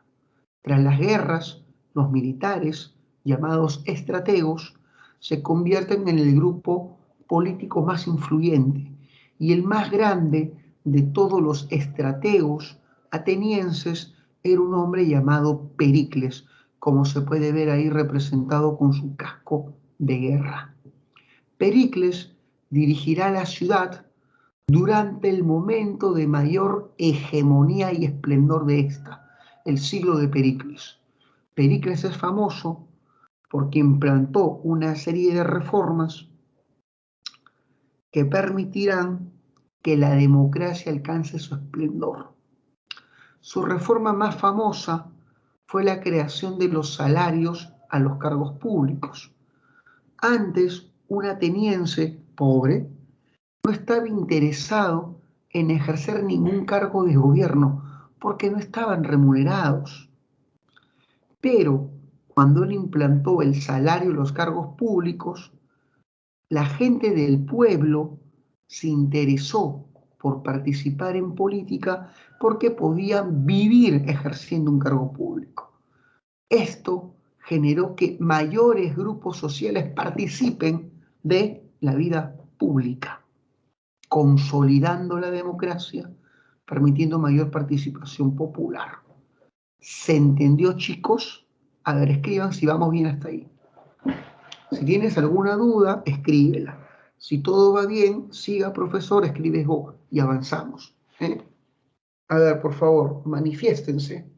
Tras las guerras, los militares, llamados estrategos, se convierten en el grupo político más influyente y el más grande de todos los estrategos atenienses era un hombre llamado Pericles, como se puede ver ahí representado con su casco de guerra. Pericles dirigirá la ciudad durante el momento de mayor hegemonía y esplendor de esta, el siglo de Pericles. Pericles es famoso porque implantó una serie de reformas que permitirán que la democracia alcance su esplendor. Su reforma más famosa fue la creación de los salarios a los cargos públicos. Antes, un ateniense pobre no estaba interesado en ejercer ningún cargo de gobierno porque no estaban remunerados. Pero cuando él implantó el salario y los cargos públicos, la gente del pueblo se interesó por participar en política porque podían vivir ejerciendo un cargo público. Esto generó que mayores grupos sociales participen de la vida pública, consolidando la democracia, permitiendo mayor participación popular. ¿Se entendió, chicos? A ver, escriban si vamos bien hasta ahí. Si tienes alguna duda, escríbela. Si todo va bien, siga, profesor, escribes Go y avanzamos. A ver, por favor, manifiéstense.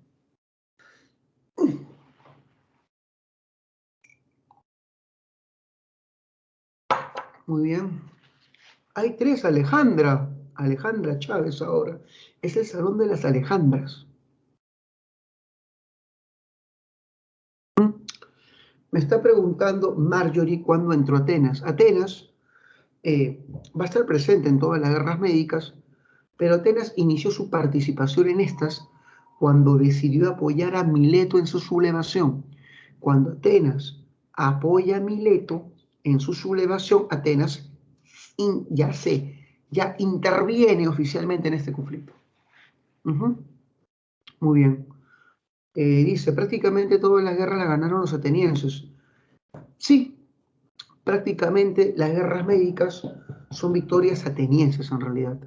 Muy bien. Hay tres Alejandra. Alejandra Chávez ahora. Es el Salón de las Alejandras. Me está preguntando Marjorie cuándo entró Atenas. Atenas va a estar presente en todas las guerras médicas, pero Atenas inició su participación en estas cuando decidió apoyar a Mileto en su sublevación. Cuando Atenas apoya a Mileto en su sublevación, Atenas ya interviene oficialmente en este conflicto. Muy bien. Dice, prácticamente todas las guerras las ganaron los atenienses. Sí, prácticamente las guerras médicas son victorias atenienses en realidad.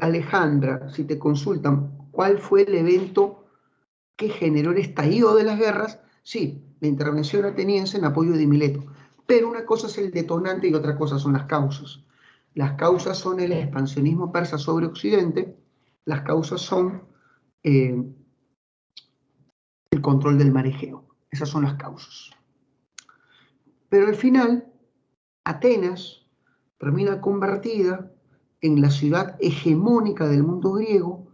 Alejandra, si te consultan, ¿cuál fue el evento que generó el estallido de las guerras? Sí, la intervención ateniense en apoyo de Mileto. Pero una cosa es el detonante y otra cosa son las causas. Las causas son el expansionismo persa sobre Occidente, las causas son el control del mar Egeo. Esas son las causas. Pero al final, Atenas termina convertida en la ciudad hegemónica del mundo griego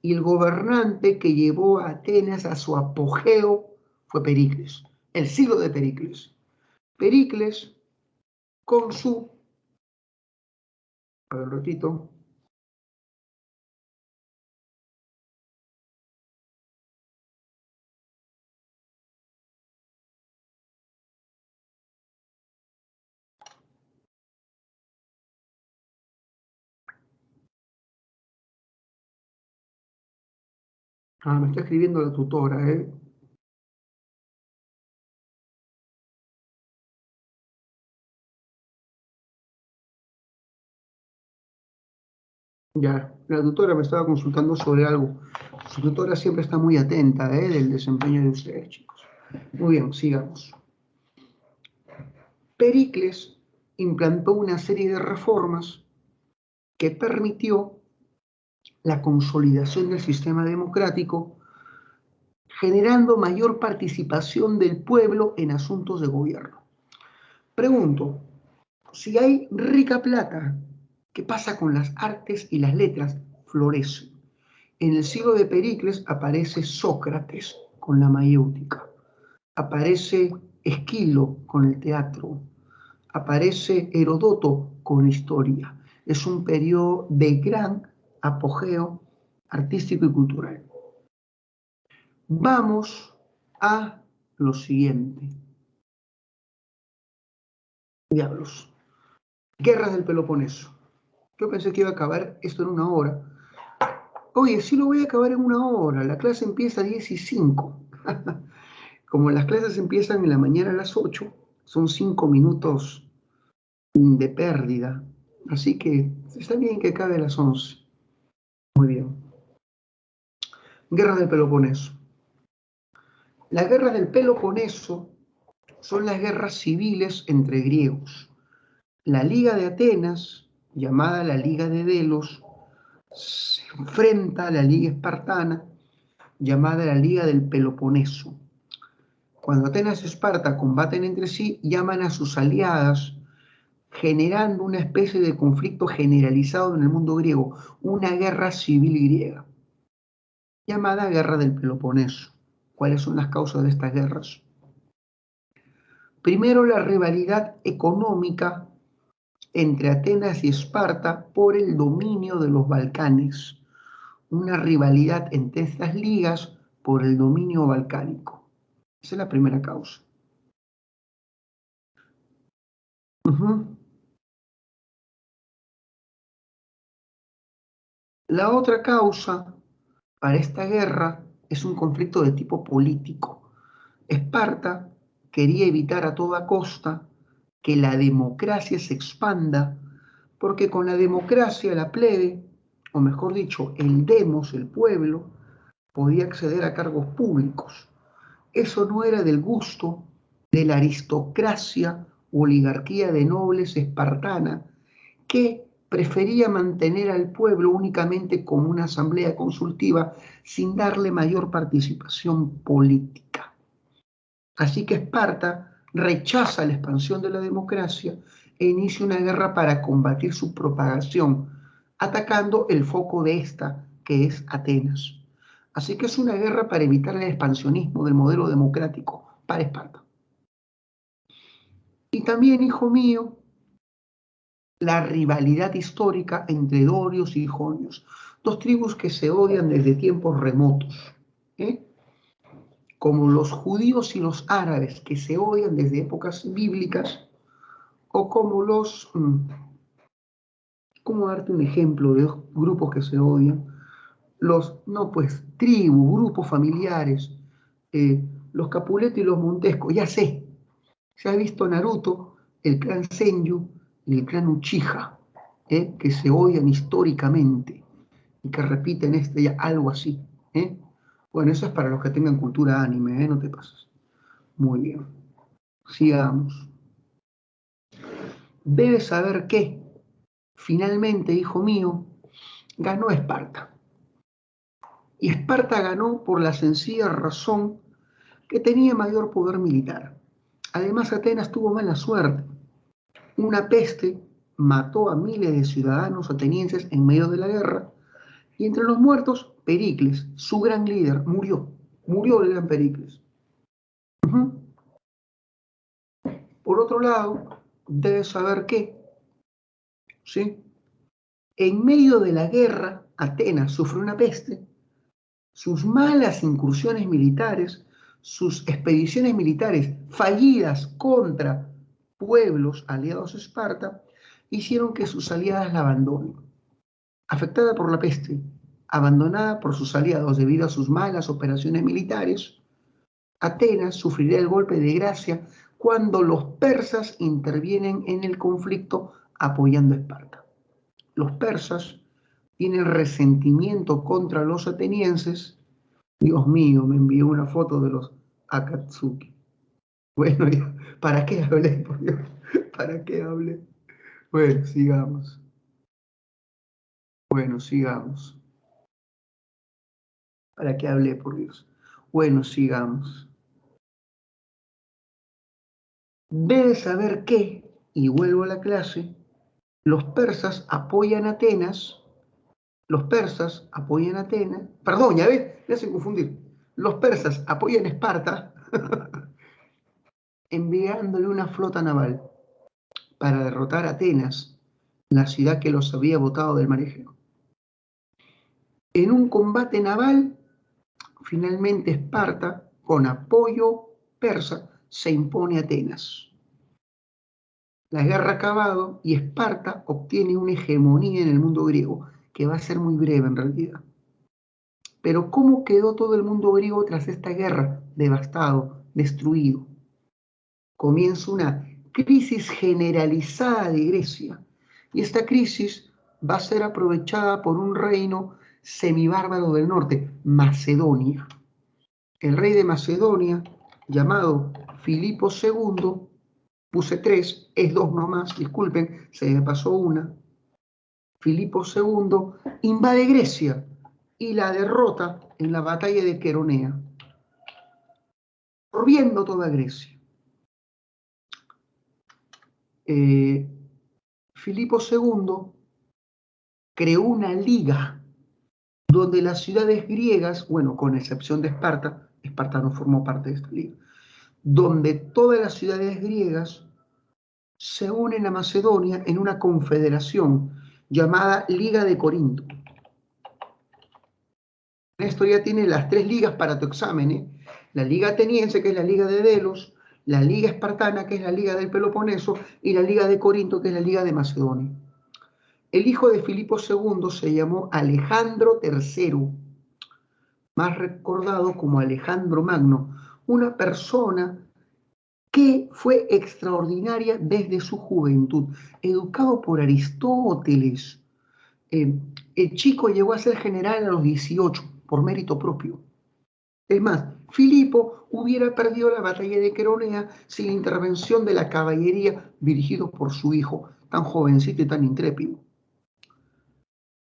y el gobernante que llevó a Atenas a su apogeo fue Pericles, el siglo de Pericles. Pericles con su... A ver, un ratito. Ah, me está escribiendo la tutora, ¿eh? Ya, la tutora me estaba consultando sobre algo. Su tutora siempre está muy atenta, del desempeño de ustedes, chicos. Muy bien, sigamos. Pericles implantó una serie de reformas que permitió la consolidación del sistema democrático, generando mayor participación del pueblo en asuntos de gobierno. Pregunto, si hay rica plata, ¿qué pasa con las artes y las letras? Florecen. En el siglo de Pericles aparece Sócrates con la mayéutica, aparece Esquilo con el teatro, aparece Herodoto con la historia. Es un periodo de gran apogeo artístico y cultural. Vamos a lo siguiente. Diablos. Guerras del Peloponeso. Yo pensé que iba a acabar esto en una hora. Oye, sí lo voy a acabar en una hora. La clase empieza a 10:05. Como las clases empiezan en la mañana a las 8, son 5 minutos de pérdida. Así que está bien que acabe a las 11. Muy bien. Guerras del Peloponeso. Las guerras del Peloponeso son las guerras civiles entre griegos. La Liga de Atenas, llamada la Liga de Delos, se enfrenta a la Liga Espartana, llamada la Liga del Peloponeso. Cuando Atenas y Esparta combaten entre sí, llaman a sus aliadas, generando una especie de conflicto generalizado en el mundo griego, una guerra civil griega, llamada Guerra del Peloponeso. ¿Cuáles son las causas de estas guerras? Primero, la rivalidad económica entre Atenas y Esparta por el dominio de los Balcanes. una rivalidad entre estas ligas por el dominio balcánico. Esa es la primera causa. La otra causa para esta guerra es un conflicto de tipo político. Esparta quería evitar a toda costa que la democracia se expanda, porque con la democracia la plebe, o mejor dicho, el demos, el pueblo, podía acceder a cargos públicos. Eso no era del gusto de la aristocracia o oligarquía de nobles espartana, que prefería mantener al pueblo únicamente como una asamblea consultiva sin darle mayor participación política. Así que Esparta rechaza la expansión de la democracia e inicia una guerra para combatir su propagación, atacando el foco de esta, que es Atenas. Así que es una guerra para evitar el expansionismo del modelo democrático para Esparta. Y también, hijo mío, la rivalidad histórica entre dorios y jonios, dos tribus que se odian desde tiempos remotos, como los judíos y los árabes que se odian desde épocas bíblicas, o como los, ¿cómo darte un ejemplo de dos grupos que se odian? Tribus, grupos familiares, los Capuleto y los Montesco, ya sé, se ha visto Naruto, el clan Senju y el clan Uchiha, que se odian históricamente y que repiten ya algo así. Bueno, eso es para los que tengan cultura anime, no te pases. Muy bien, sigamos. Debes saber que, finalmente, hijo mío, ganó Esparta. Y Esparta ganó por la sencilla razón que tenía mayor poder militar. Además, Atenas tuvo mala suerte. Una peste mató a miles de ciudadanos atenienses en medio de la guerra, y entre los muertos, Pericles, su gran líder, murió. Murió el gran Pericles. Por otro lado, debes saber que, ¿sí? En medio de la guerra, Atenas sufrió una peste. Sus malas incursiones militares, sus expediciones militares fallidas contra pueblos aliados a Esparta, hicieron que sus aliadas la abandonen. Afectada por la peste, abandonada por sus aliados debido a sus malas operaciones militares, Atenas sufrirá el golpe de gracia cuando los persas intervienen en el conflicto apoyando a Esparta. Los persas tienen resentimiento contra los atenienses. Dios mío, me envió una foto de los Akatsuki. Bueno, ¿para qué hablé, por Dios? ¿Para qué hablé? Bueno, sigamos. Bueno, sigamos. ¿Para qué hablé, por Dios? Bueno, sigamos. Debes saber que, y vuelvo a la clase, los persas apoyan a Atenas, perdón, ya ves, me hacen confundir. Los persas apoyan a Esparta enviándole una flota naval para derrotar a Atenas, la ciudad que los había botado del mar Egeo. En un combate naval, finalmente Esparta, con apoyo persa, se impone a Atenas. La guerra ha acabado y Esparta obtiene una hegemonía en el mundo griego, que va a ser muy breve en realidad. Pero ¿cómo quedó todo el mundo griego tras esta guerra? Devastado, destruido. Comienza una crisis generalizada de Grecia, y esta crisis va a ser aprovechada por un reino semibárbaro del norte, Macedonia. El rey de Macedonia, llamado Filipo II, puse 3, es 2 nomás, disculpen, se me pasó una. Filipo II invade Grecia y la derrota en la batalla de Queronea, absorbiendo toda Grecia. Filipo II creó una liga donde las ciudades griegas, bueno, con excepción de Esparta, Esparta no formó parte de esta liga, donde todas las ciudades griegas se unen a Macedonia en una confederación llamada Liga de Corinto. Esto ya tiene las 3 ligas para tu examen, ¿eh? La liga ateniense, que es la liga de Delos, la liga espartana, que es la liga del Peloponeso, y la liga de Corinto, que es la liga de Macedonia. El hijo de Filipo II se llamó Alejandro III, más recordado como Alejandro Magno, una persona que fue extraordinaria desde su juventud, educado por Aristóteles. El chico llegó a ser general a los 18, por mérito propio. Es más, Filipo hubiera perdido la batalla de Queronea sin la intervención de la caballería dirigido por su hijo, tan jovencito y tan intrépido.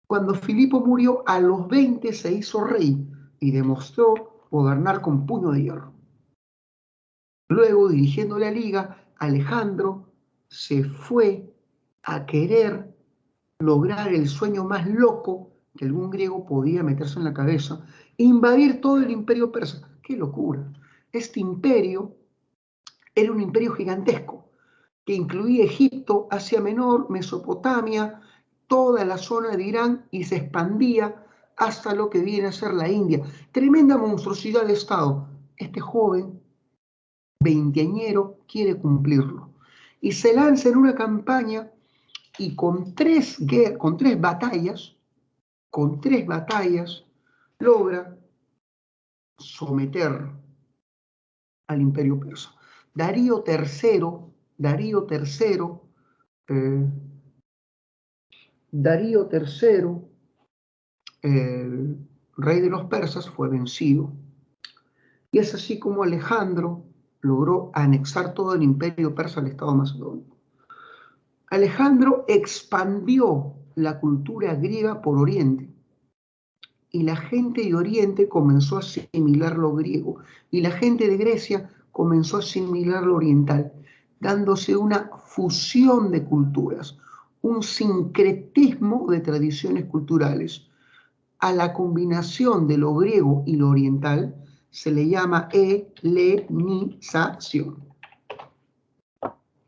Cuando Filipo murió a los 20 se hizo rey y demostró gobernar con puño de hierro. Luego, dirigiendo la liga, Alejandro se fue a querer lograr el sueño más loco que algún griego podía meterse en la cabeza, invadir todo el imperio persa. ¡Qué locura! Este imperio era un imperio gigantesco que incluía Egipto, Asia Menor, Mesopotamia, toda la zona de Irán y se expandía hasta lo que viene a ser la India. Tremenda monstruosidad de Estado. Este joven veinteañero quiere cumplirlo y se lanza en una campaña y con tres batallas logra someter al imperio persa. eh, Darío III, rey de los persas, fue vencido. Y es así como Alejandro logró anexar todo el imperio persa al estado macedónico. Alejandro expandió la cultura griega por Oriente y la gente de Oriente comenzó a asimilar lo griego y la gente de Grecia comenzó a asimilar lo oriental, dándose una fusión de culturas, un sincretismo de tradiciones culturales. A la combinación de lo griego y lo oriental se le llama helenización.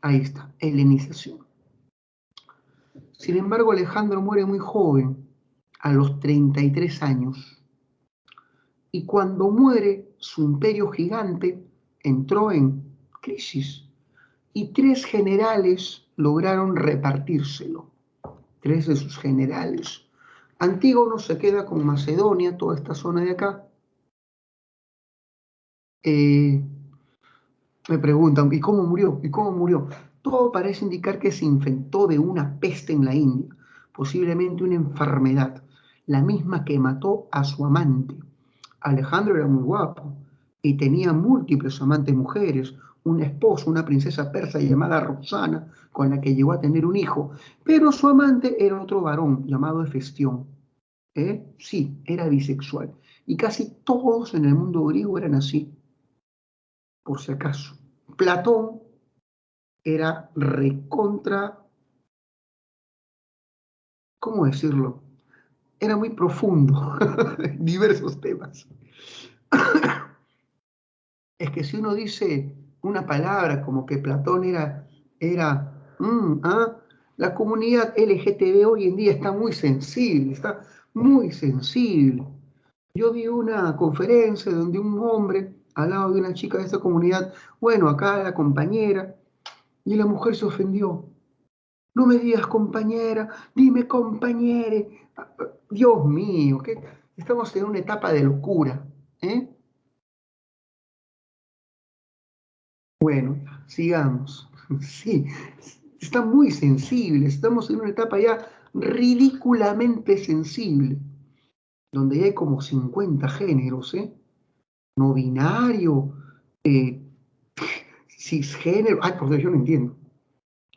Ahí está, helenización. Sin embargo, Alejandro muere muy joven, a los 33 años. Y cuando muere, su imperio gigante entró en crisis. Y 3 generales lograron repartírselo. 3 de sus generales. Antígono se queda con Macedonia, toda esta zona de acá. Me preguntan, ¿y cómo murió? ¿Y cómo murió? Todo parece indicar que se infectó de una peste en la India, posiblemente una enfermedad, la misma que mató a su amante. Alejandro era muy guapo y tenía múltiples amantes mujeres, una esposa, una princesa persa llamada Roxana, con la que llegó a tener un hijo, pero su amante era otro varón llamado Hefestión. Sí, era bisexual. Y casi todos en el mundo griego eran así, por si acaso. Platón era recontra, ¿cómo decirlo? Era muy profundo, diversos temas. Es que si uno dice una palabra como que Platón la comunidad LGTB hoy en día está muy sensible, está muy sensible. Yo vi una conferencia donde un hombre al lado de una chica de esta comunidad, bueno, acá la compañera, y la mujer se ofendió. No me digas compañera, dime compañere. Dios mío, ¿qué? Estamos en una etapa de locura. Bueno, sigamos. Sí, está muy sensible. Estamos en una etapa ya ridículamente sensible, donde ya hay como 50 géneros, no binario, eh, cisgénero. Ay, por Dios, yo no entiendo.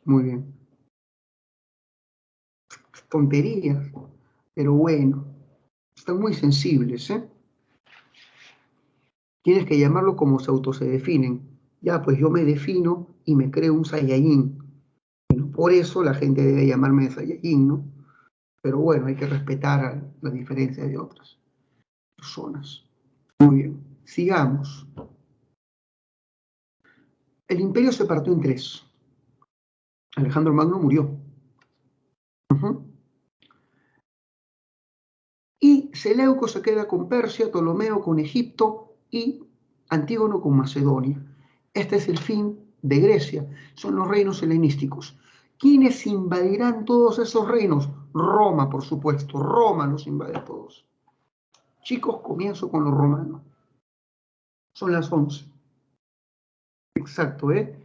Muy bien. Tonterías. Pero bueno, están muy sensibles, Tienes que llamarlo como se definen. Ya, pues yo me defino y me creo un Saiyajin. Por eso la gente debe llamarme de Saiyajin, ¿no? Pero bueno, hay que respetar la diferencia de otras personas. Muy bien, sigamos. El imperio se partió en 3. Alejandro Magno murió. Y Seleuco se queda con Persia, Ptolomeo con Egipto y Antígono con Macedonia. Este es el fin de Grecia, son los reinos helenísticos. ¿Quiénes invadirán todos esos reinos? Roma, por supuesto, Roma los invade a todos. Chicos, comienzo con los romanos. Son las 11. Exacto, ¿eh?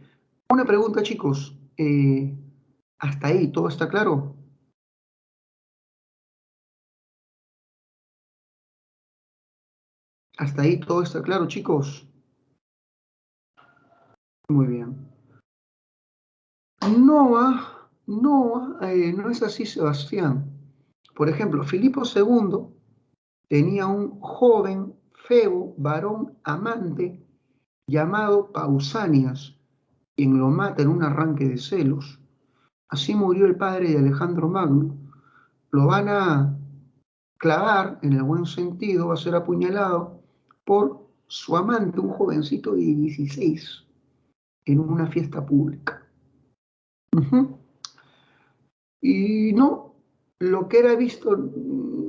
Una pregunta, chicos. ¿Hasta ahí todo está claro? ¿Hasta ahí todo está claro, chicos? Muy bien. No es así, Sebastián. Por ejemplo, Filipo II tenía un joven, febo, varón amante llamado Pausanias, quien lo mata en un arranque de celos. Así murió el padre de Alejandro Magno. Lo van a clavar, en el buen sentido, va a ser apuñalado por su amante, un jovencito de 16, en una fiesta pública. Ujú. Y no, lo que era visto,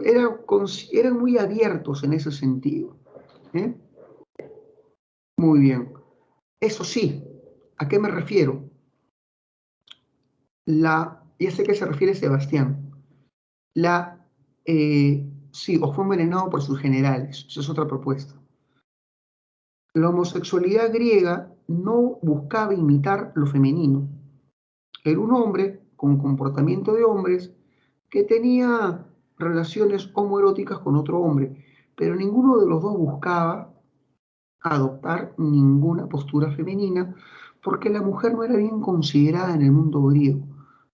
eran muy abiertos en ese sentido. ¿Eh? Muy bien. Eso sí, ¿a qué me refiero? Ya sé que se refiere Sebastián. Sí, o fue envenenado por sus generales. Esa es otra propuesta. La homosexualidad griega no buscaba imitar lo femenino. Era un hombre con comportamiento de hombres que tenía relaciones homoeróticas con otro hombre, pero ninguno de los dos buscaba adoptar ninguna postura femenina porque la mujer no era bien considerada en el mundo griego,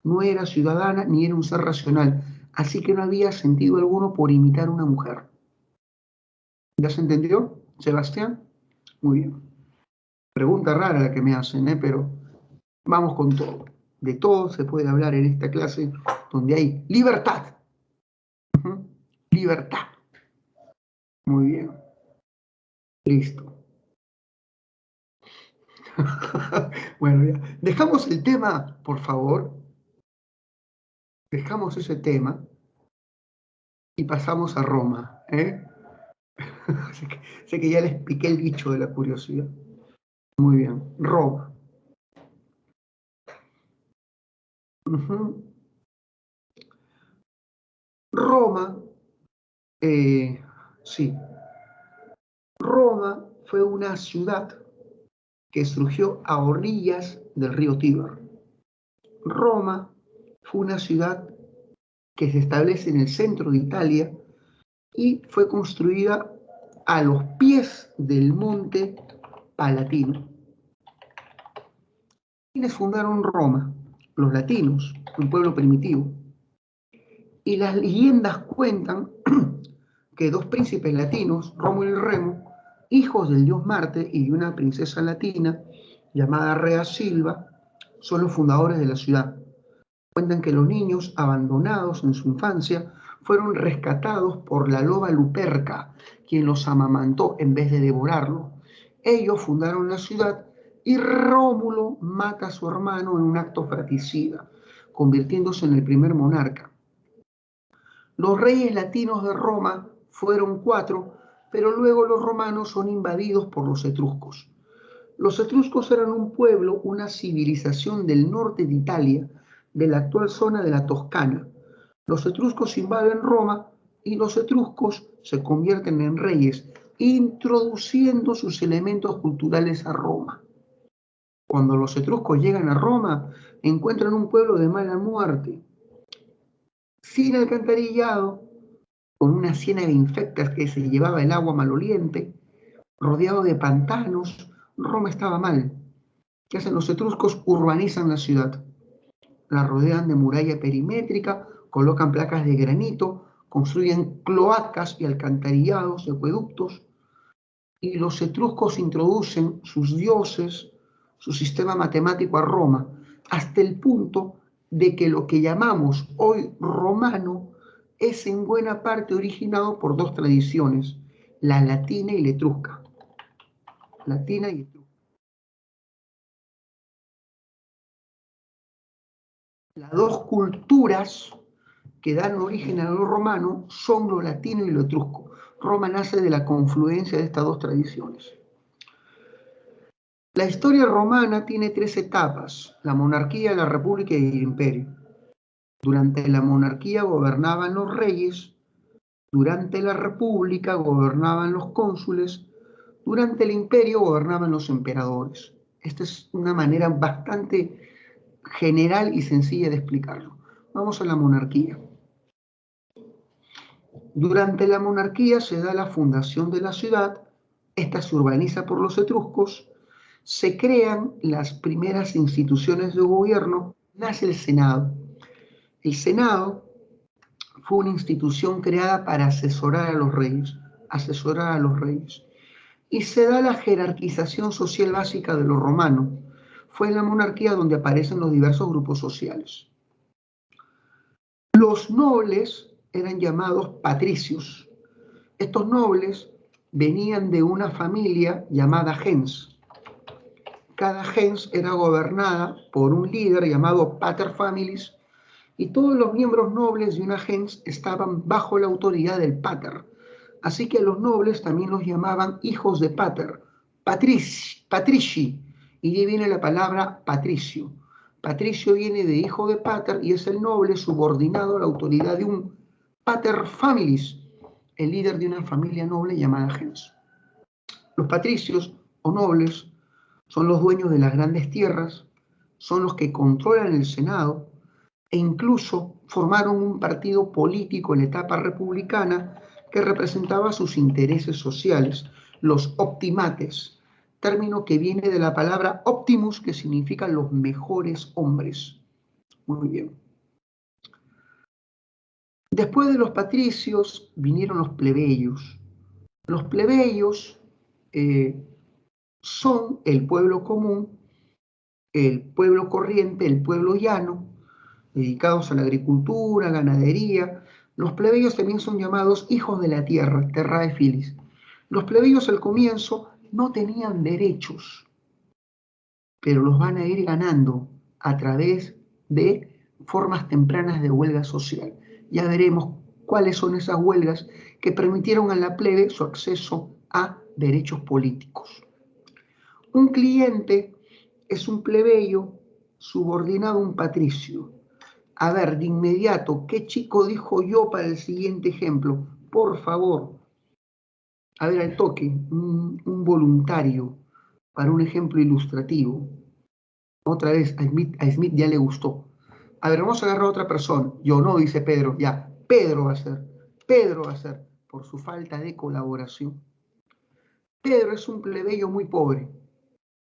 no era ciudadana ni era un ser racional, así que no había sentido alguno por imitar a una mujer. ¿Ya se entendió, Sebastián? Muy bien. Pregunta rara la que me hacen, pero vamos con todo. De todo se puede hablar en esta clase donde hay libertad. Ujú. Libertad. Muy bien. Listo. Bueno, ya. Dejamos el tema, por favor. Dejamos ese tema y pasamos a Roma. Sé que ya les piqué el bicho de la curiosidad. Muy bien. Roma. Ujú. Roma, sí. Roma fue una ciudad que surgió a orillas del río Tíber. Roma fue una ciudad que se establece en el centro de Italia y fue construida a los pies del monte Palatino. ¿Quiénes fundaron Roma? Los latinos, un pueblo primitivo. Y las leyendas cuentan que dos príncipes latinos, Rómulo y Remo, hijos del dios Marte y de una princesa latina llamada Rea Silva, son los fundadores de la ciudad. Cuentan que los niños, abandonados en su infancia, fueron rescatados por la loba Luperca, quien los amamantó en vez de devorarlo. Ellos fundaron la ciudad y Rómulo mata a su hermano en un acto fratricida, convirtiéndose en el primer monarca. Los reyes latinos de Roma fueron 4, pero luego los romanos son invadidos por los etruscos. Los etruscos eran un pueblo, una civilización del norte de Italia, de la actual zona de la Toscana. Los etruscos invaden Roma y los etruscos se convierten en reyes, introduciendo sus elementos culturales a Roma. Cuando los etruscos llegan a Roma, encuentran un pueblo de mala muerte, sin alcantarillado, con una ciénaga infecta que se llevaba el agua maloliente, rodeado de pantanos. Roma estaba mal. ¿Qué hacen los etruscos? Urbanizan la ciudad. La rodean de muralla perimétrica, colocan placas de granito, construyen cloacas y alcantarillados y acueductos. Y los etruscos introducen sus dioses, su sistema matemático a Roma, hasta el punto de que lo que llamamos hoy romano es en buena parte originado por dos tradiciones, la latina y la etrusca. Latina y etrusca. Las dos culturas que dan origen a lo romano son lo latino y lo etrusco. Roma nace de la confluencia de estas dos tradiciones. La historia romana tiene tres etapas: la monarquía, la república y el imperio. Durante la monarquía gobernaban los reyes, durante la república gobernaban los cónsules, durante el imperio gobernaban los emperadores. Esta es una manera bastante general y sencilla de explicarlo. Vamos a la monarquía. Durante la monarquía se da la fundación de la ciudad, esta se urbaniza por los etruscos, se crean las primeras instituciones de gobierno, nace el Senado. El Senado fue una institución creada para asesorar a los reyes, y se da la jerarquización social básica de los romanos. Fue en la monarquía donde aparecen los diversos grupos sociales. Los nobles eran llamados patricios. Estos nobles venían de una familia llamada gens. Cada gens era gobernada por un líder llamado pater-familias, y todos los miembros nobles de una gens estaban bajo la autoridad del pater. Así que a los nobles también los llamaban hijos de pater, patrici, y de ahí viene la palabra patricio. Patricio viene de hijo de pater y es el noble subordinado a la autoridad de un pater-familias, el líder de una familia noble llamada gens. Los patricios o nobles son los dueños de las grandes tierras, son los que controlan el Senado e incluso formaron un partido político en la etapa republicana que representaba sus intereses sociales, los optimates, término que viene de la palabra optimus, que significa los mejores hombres. Muy bien. Después de los patricios vinieron los plebeyos. Los plebeyos son el pueblo común, el pueblo corriente, el pueblo llano, dedicados a la agricultura, ganadería. Los plebeyos también son llamados hijos de la tierra, terrae filis. Los plebeyos al comienzo no tenían derechos, pero los van a ir ganando a través de formas tempranas de huelga social. Ya veremos cuáles son esas huelgas que permitieron a la plebe su acceso a derechos políticos. Un cliente es un plebeyo subordinado a un patricio. A ver, de inmediato, ¿qué chico dijo yo para el siguiente ejemplo? Por favor. A ver, al toque, un voluntario para un ejemplo ilustrativo. Otra vez, a Smith ya le gustó. A ver, vamos a agarrar a otra persona. Yo no, dice Pedro. Ya, Pedro va a ser, por su falta de colaboración. Pedro es un plebeyo muy pobre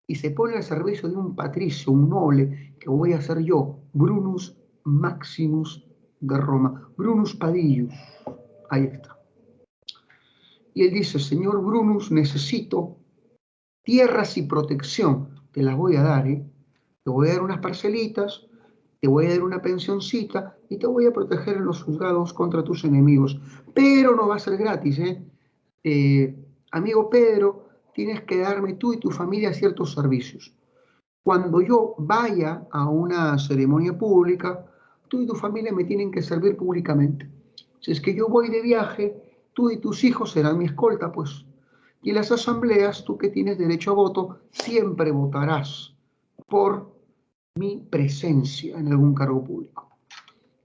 y se pone al servicio de un patricio, un noble, que voy a ser yo, Brunus Maximus de Roma, Brunus Padillus. Ahí está. Y él dice: señor Brunus, necesito tierras y protección. Te las voy a dar, ¿eh? Te voy a dar unas parcelitas, te voy a dar una pensioncita y te voy a proteger en los juzgados contra tus enemigos. Pero no va a ser gratis, ¿eh? Amigo Pedro, tienes que darme tú y tu familia ciertos servicios. Cuando yo vaya a una ceremonia pública, tú y tu familia me tienen que servir públicamente. Si es que yo voy de viaje, tú y tus hijos serán mi escolta, pues. Y en las asambleas, tú que tienes derecho a voto, siempre votarás por mi presencia en algún cargo público.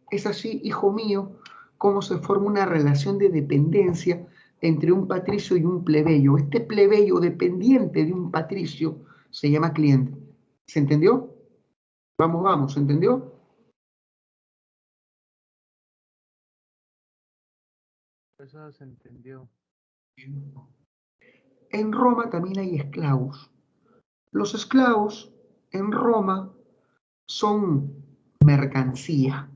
Es así, hijo mío, cómo se forma una relación de dependencia entre un patricio y un plebeyo. Este plebeyo dependiente de un patricio se llama cliente. ¿Se entendió? Vamos, ¿se entendió? Eso se entendió. En Roma también hay esclavos. Los esclavos en Roma son mercancía.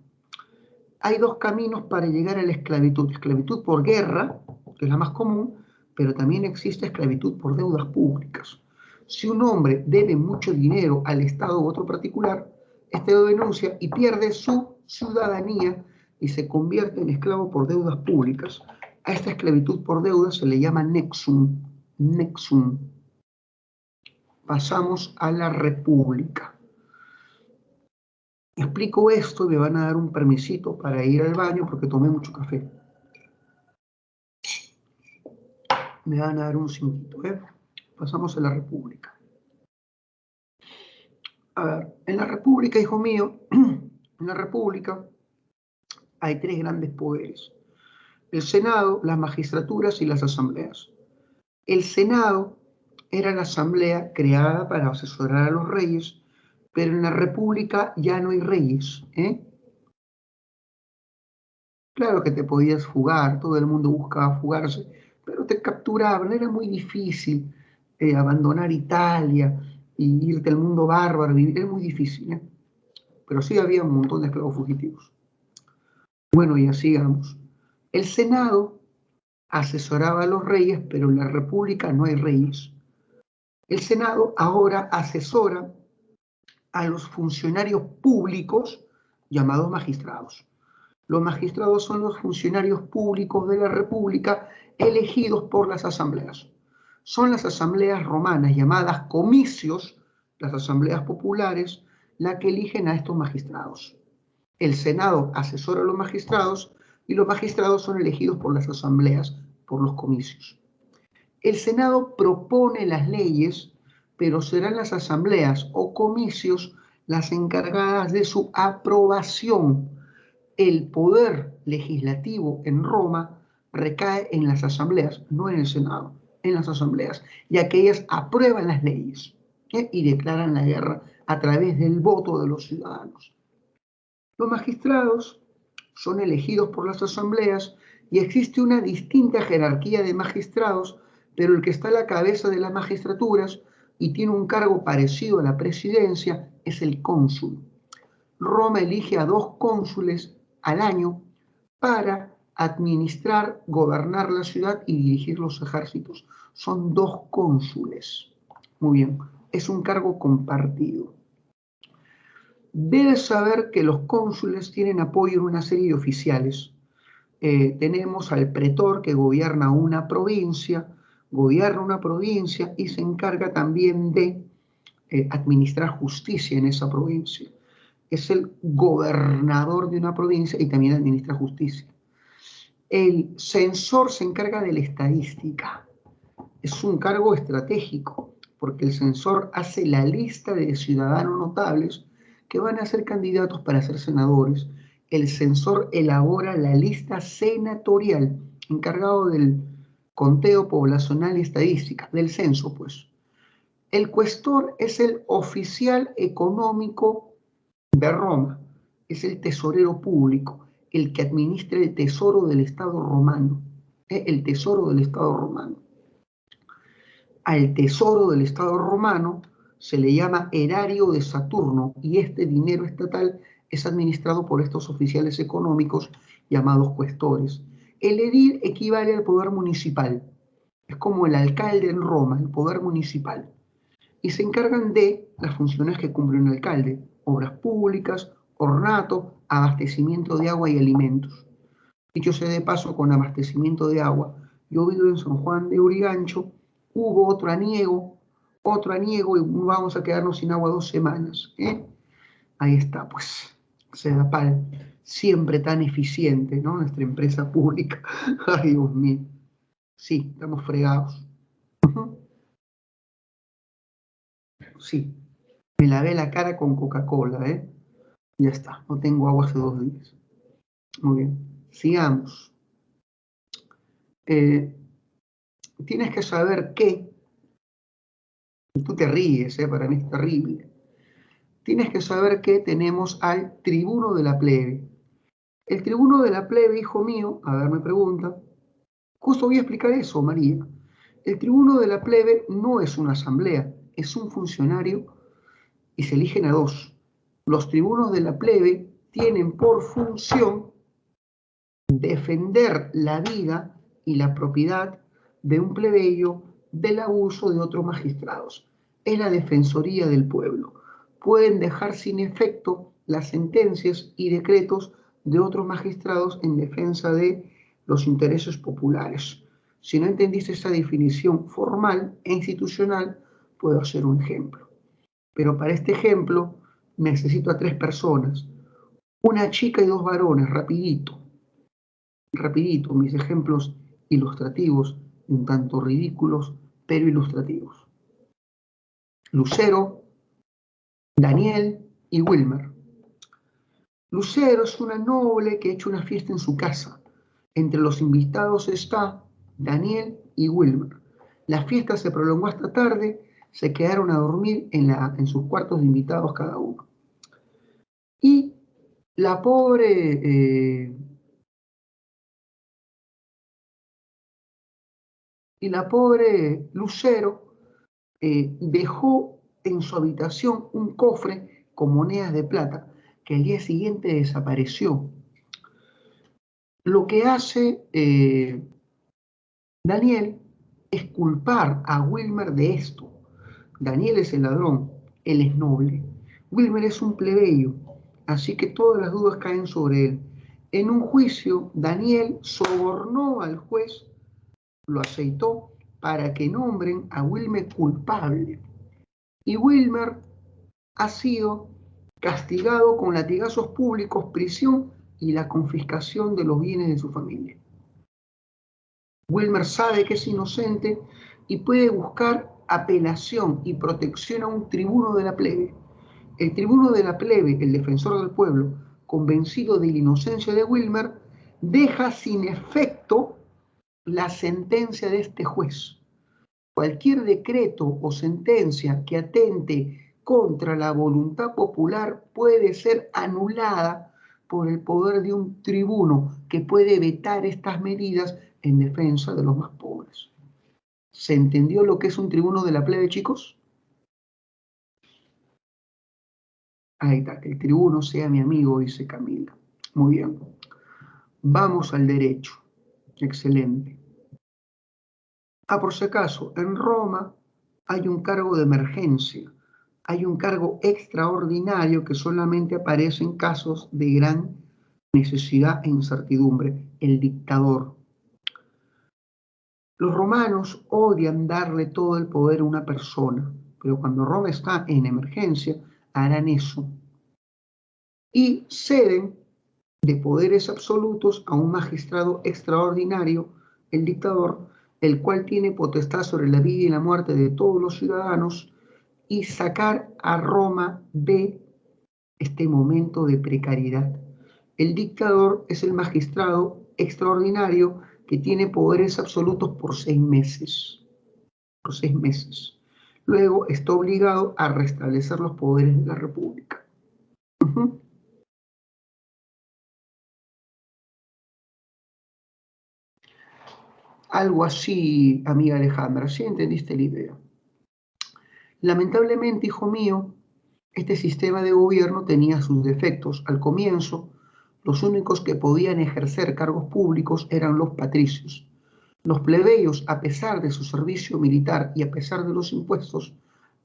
Hay dos caminos para llegar a la esclavitud. Esclavitud por guerra, que es la más común, pero también existe esclavitud por deudas públicas. Si un hombre debe mucho dinero al Estado u otro particular, este lo denuncia y pierde su ciudadanía y se convierte en esclavo por deudas públicas. A esta esclavitud por deudas se le llama nexum. Nexum. Pasamos a la república. Explico esto y me van a dar un permisito para ir al baño porque tomé mucho café. Me van a dar un cinquito, ¿eh? Pasamos a la República. A ver, en la República, hijo mío, en la República hay tres grandes poderes: el Senado, las magistraturas y las asambleas. El Senado era la asamblea creada para asesorar a los reyes, pero en la República ya no hay reyes, ¿eh? Claro que te podías fugar, todo el mundo buscaba fugarse, pero te capturaban, era muy difícil abandonar Italia y irte al mundo bárbaro, era muy difícil, ¿eh? Pero sí había un montón de esclavos fugitivos. Bueno, y así vamos. El Senado asesoraba a los reyes, pero en la República no hay reyes. El Senado ahora asesora a los funcionarios públicos llamados magistrados. Los magistrados son los funcionarios públicos de la República elegidos por las asambleas. Son las asambleas romanas llamadas comicios, las asambleas populares, las que eligen a estos magistrados. El Senado asesora a los magistrados y los magistrados son elegidos por las asambleas, por los comicios. El Senado propone las leyes, pero serán las asambleas o comicios las encargadas de su aprobación. El poder legislativo en Roma recae en las asambleas, no en el Senado, en las asambleas, ya que ellas aprueban las leyes, ¿eh? Y declaran la guerra a través del voto de los ciudadanos. Los magistrados son elegidos por las asambleas y existe una distinta jerarquía de magistrados, pero el que está a la cabeza de las magistraturas y tiene un cargo parecido a la presidencia es el cónsul. Roma elige a 2 cónsules al año para administrar, gobernar la ciudad y dirigir los ejércitos. Son 2 cónsules. Muy bien, es un cargo compartido. Debes saber que los cónsules tienen apoyo en una serie de oficiales. Tenemos al pretor que gobierna una provincia y se encarga también de administrar justicia en esa provincia. Es el gobernador de una provincia y también administra justicia. El censor se encarga de la estadística. Es un cargo estratégico porque el censor hace la lista de ciudadanos notables que van a ser candidatos para ser senadores. El censor elabora la lista senatorial, encargado del conteo poblacional y estadística, del censo, pues. El cuestor es el oficial económico de Roma, es el tesorero público, el que administra el tesoro del Estado romano, el tesoro del Estado romano. Al tesoro del Estado romano se le llama erario de Saturno y este dinero estatal es administrado por estos oficiales económicos llamados cuestores. El edil equivale al poder municipal, es como el alcalde en Roma, el poder municipal, y se encargan de las funciones que cumple un alcalde: obras públicas, ornato, abastecimiento de agua y alimentos. Dicho sea de paso, con abastecimiento de agua, yo vivo en San Juan de Urigancho, hubo otro aniego y vamos a quedarnos sin agua 2 semanas, ¿eh? Ahí está, pues, Sedapal, siempre tan eficiente, ¿no? Nuestra empresa pública. Ay, Dios mío. Sí, estamos fregados. Sí, me lavé la cara con Coca-Cola, ¿eh? Ya está, no tengo agua hace 2 días. Muy bien, sigamos. Tienes que saber que, y tú te ríes, para mí es terrible, tienes que saber que tenemos al tribuno de la plebe. El tribuno de la plebe, hijo mío, a ver, me pregunta, justo voy a explicar eso, María. El tribuno de la plebe no es una asamblea, es un funcionario y se eligen a 2. Los tribunos de la plebe tienen por función defender la vida y la propiedad de un plebeyo del abuso de otros magistrados. Es la defensoría del pueblo. Pueden dejar sin efecto las sentencias y decretos de otros magistrados en defensa de los intereses populares. Si no entendiste esa definición formal e institucional, puedo hacer un ejemplo. Pero para este ejemplo necesito a 3 personas, una chica y 2 varones, rapidito, rapidito, mis ejemplos ilustrativos, un tanto ridículos, pero ilustrativos. Lucero, Daniel y Wilmer. Lucero es una noble que ha hecho una fiesta en su casa. Entre los invitados está Daniel y Wilmer. La fiesta se prolongó hasta tarde, se quedaron a dormir en sus cuartos de invitados cada uno. Y la pobre Lucero dejó en su habitación un cofre con monedas de plata que al día siguiente desapareció. Lo que hace Daniel es culpar a Wilmer de esto. Daniel es el ladrón, él es noble. Wilmer es un plebeyo, así que todas las dudas caen sobre él. En un juicio, Daniel sobornó al juez, lo aceitó para que nombren a Wilmer culpable. Y Wilmer ha sido castigado con latigazos públicos, prisión y la confiscación de los bienes de su familia. Wilmer sabe que es inocente y puede buscar apelación y protección a un tribuno de la plebe. El tribuno de la plebe, el defensor del pueblo, convencido de la inocencia de Wilmer, deja sin efecto la sentencia de este juez. Cualquier decreto o sentencia que atente contra la voluntad popular puede ser anulada por el poder de un tribuno que puede vetar estas medidas en defensa de los más pobres. ¿Se entendió lo que es un tribuno de la plebe, chicos? Ahí está, que el tribuno sea mi amigo, dice Camila. Muy bien. Vamos al derecho. Excelente. Por si acaso, en Roma hay un cargo de emergencia. Hay un cargo extraordinario que solamente aparece en casos de gran necesidad e incertidumbre, el dictador. Los romanos odian darle todo el poder a una persona, pero cuando Roma está en emergencia, harán eso. Y ceden de poderes absolutos a un magistrado extraordinario, el dictador, el cual tiene potestad sobre la vida y la muerte de todos los ciudadanos y sacar a Roma de este momento de precariedad. El dictador es el magistrado extraordinario que tiene poderes absolutos por 6 meses. Por 6 meses. Luego está obligado a restablecer los poderes de la República. Algo así, amiga Alejandra, ¿sí entendiste la idea? Lamentablemente, hijo mío, este sistema de gobierno tenía sus defectos. Al comienzo, los únicos que podían ejercer cargos públicos eran los patricios. Los plebeyos, a pesar de su servicio militar y a pesar de los impuestos,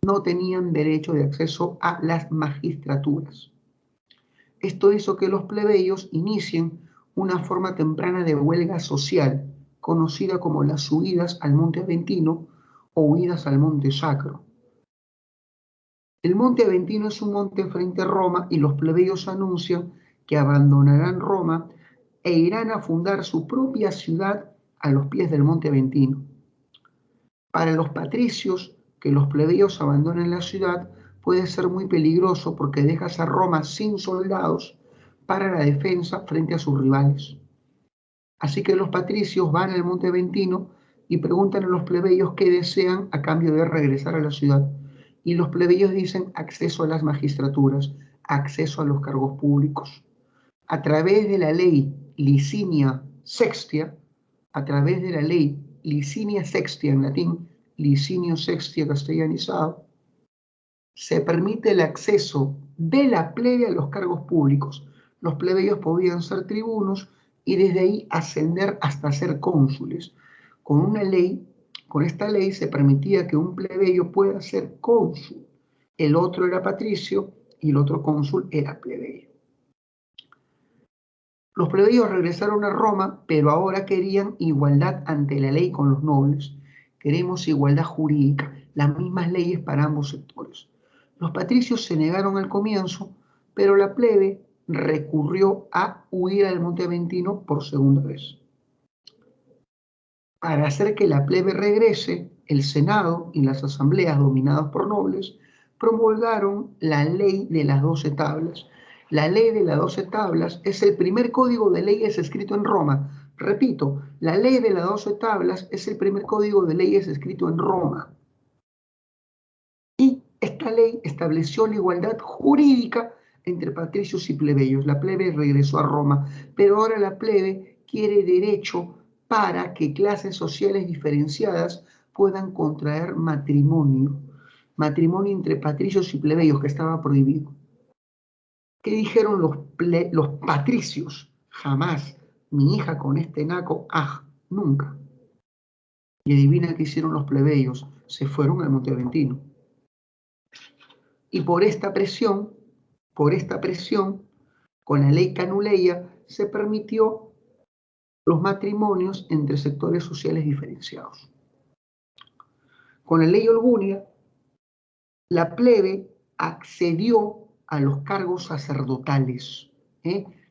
no tenían derecho de acceso a las magistraturas. Esto hizo que los plebeyos inicien una forma temprana de huelga social, conocida como las subidas al Monte Aventino o huidas al Monte Sacro. El Monte Aventino es un monte frente a Roma y los plebeyos anuncian que abandonarán Roma e irán a fundar su propia ciudad a los pies del Monte Aventino. Para los patricios, que los plebeyos abandonen la ciudad puede ser muy peligroso porque dejas a Roma sin soldados para la defensa frente a sus rivales. Así que los patricios van al Monte Aventino y preguntan a los plebeyos qué desean a cambio de regresar a la ciudad. Y los plebeyos dicen acceso a las magistraturas, acceso a los cargos públicos. A través de la ley Licinia Sextia, a través de la ley Licinia Sextia en latín, Licinio Sextia castellanizado, se permite el acceso de la plebe a los cargos públicos. Los plebeyos podían ser tribunos y desde ahí ascender hasta ser cónsules. Con esta ley se permitía que un plebeyo pueda ser cónsul. El otro era patricio y el otro cónsul era plebeyo. Los plebeyos regresaron a Roma, pero ahora querían igualdad ante la ley con los nobles. Queremos igualdad jurídica, las mismas leyes para ambos sectores. Los patricios se negaron al comienzo, pero la plebe recurrió a huir al Monte Aventino por segunda vez. Para hacer que la plebe regrese, el Senado y las asambleas dominadas por nobles promulgaron la ley de las 12 tablas. La ley de las 12 tablas es el primer código de leyes escrito en Roma. Repito, la ley de las 12 tablas es el primer código de leyes escrito en Roma. Y esta ley estableció la igualdad jurídica entre patricios y plebeyos. La plebe regresó a Roma, pero ahora la plebe quiere derecho para que clases sociales diferenciadas puedan contraer matrimonio. Matrimonio entre patricios y plebeyos, que estaba prohibido. ¿Qué dijeron los patricios? Jamás. Mi hija con este naco, nunca. Y adivina qué hicieron los plebeyos. Se fueron al Monte Aventino. Y por esta presión, con la ley Canuleia, se permitió los matrimonios entre sectores sociales diferenciados. Con la ley Olgunia, la plebe accedió a los cargos sacerdotales.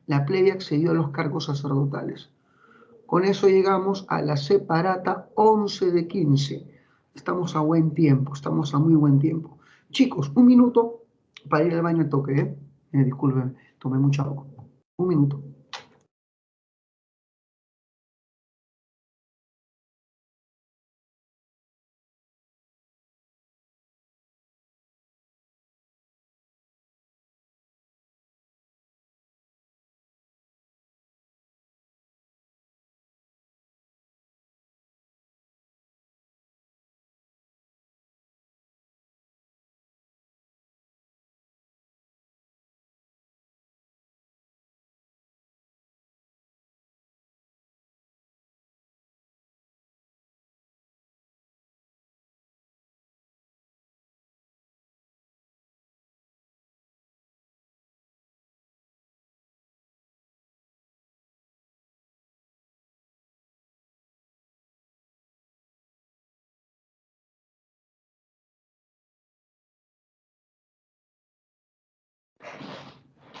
La plebe accedió a los cargos sacerdotales. Con eso llegamos a la separata 11 de 15. Estamos a buen tiempo, estamos a muy buen tiempo. Chicos, un minuto para ir al baño al toque, disculpen, tomé mucha agua. Un minuto.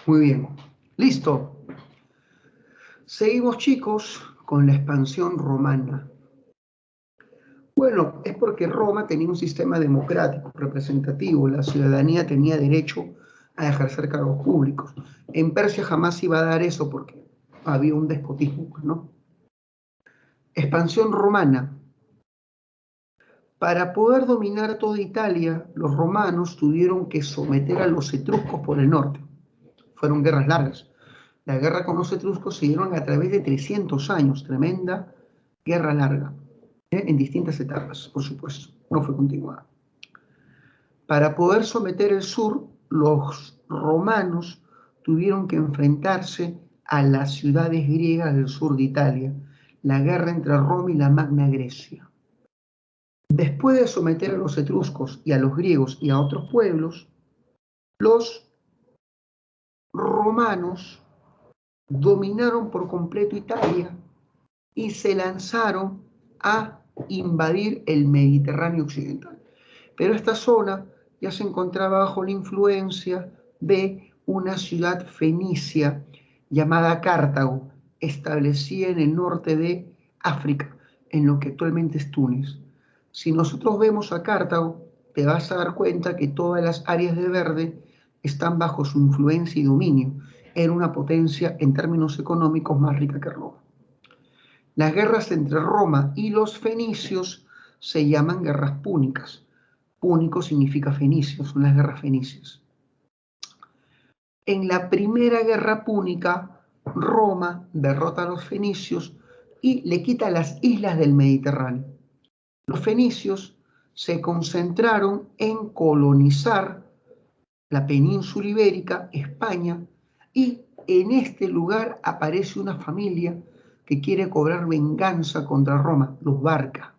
Muy bien. Listo. Seguimos, chicos, con la expansión romana. Bueno, es porque Roma tenía un sistema democrático, representativo. La ciudadanía tenía derecho a ejercer cargos públicos. En Persia jamás iba a dar eso porque había un despotismo, ¿no? Expansión romana. Para poder dominar toda Italia, los romanos tuvieron que someter a los etruscos por el norte. Fueron guerras largas. La guerra con los etruscos se dieron a través de 300 años, tremenda guerra larga, en distintas etapas, por supuesto, no fue continuada. Para poder someter el sur, los romanos tuvieron que enfrentarse a las ciudades griegas del sur de Italia, la guerra entre Roma y la Magna Grecia. Después de someter a los etruscos y a los griegos y a otros pueblos, los romanos dominaron por completo Italia y se lanzaron a invadir el Mediterráneo occidental. Pero esta zona ya se encontraba bajo la influencia de una ciudad fenicia llamada Cartago, establecida en el norte de África, en lo que actualmente es Túnez. Si nosotros vemos a Cartago, te vas a dar cuenta que todas las áreas de verde están bajo su influencia y dominio. Era una potencia en términos económicos más rica que Roma. Las guerras entre Roma y los fenicios se llaman guerras púnicas. Púnico significa fenicio, son las guerras fenicias. En la primera guerra púnica, Roma derrota a los fenicios y le quita las islas del Mediterráneo. Los fenicios se concentraron en colonizar la península ibérica, España, y en este lugar aparece una familia que quiere cobrar venganza contra Roma, los Barca.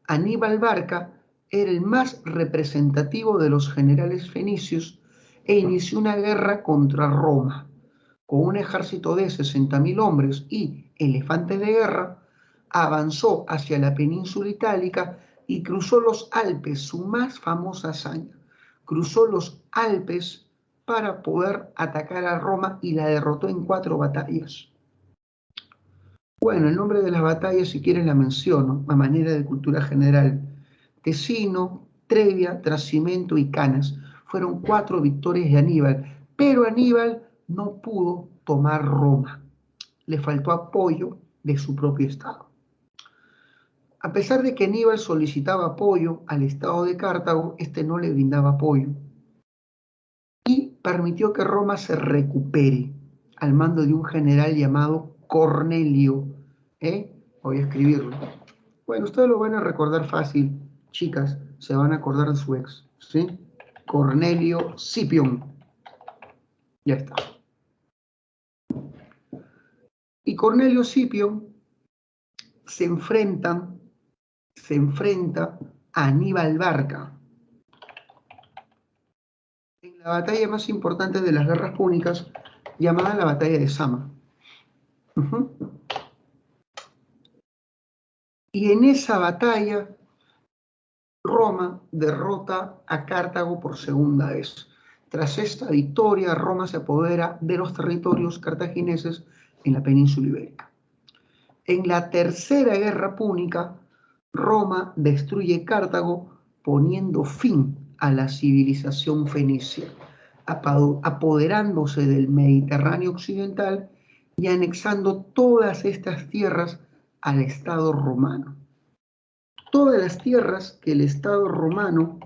Aníbal Barca era el más representativo de los generales fenicios e inició una guerra contra Roma. Con un ejército de 60.000 hombres y elefantes de guerra, avanzó hacia la península itálica y cruzó los Alpes, su más famosa hazaña. cruzó los Alpes para poder atacar a Roma y la derrotó en 4 batallas. Bueno, el nombre de las batallas, si quieren, la menciono a manera de cultura general. Tesino, Trebia, Trasimento y Canas. Fueron 4 victorias de Aníbal, pero Aníbal no pudo tomar Roma. Le faltó apoyo de su propio estado. A pesar de que Aníbal solicitaba apoyo al estado de Cartago, este no le brindaba apoyo y permitió que Roma se recupere al mando de un general llamado Cornelio. Voy a escribirlo. Bueno, ustedes lo van a recordar fácil, chicas, se van a acordar de su ex, ¿sí? Cornelio Scipión. Ya está. Y Cornelio Scipión se enfrenta a Aníbal Barca en la batalla más importante de las guerras púnicas, llamada la batalla de Sama. Y en esa batalla, Roma derrota a Cartago por segunda vez. Tras esta victoria, Roma se apodera de los territorios cartagineses en la península ibérica. En la tercera guerra púnica, Roma destruye Cartago poniendo fin a la civilización fenicia, apoderándose del Mediterráneo occidental y anexando todas estas tierras al Estado romano. Todas las tierras que el Estado romano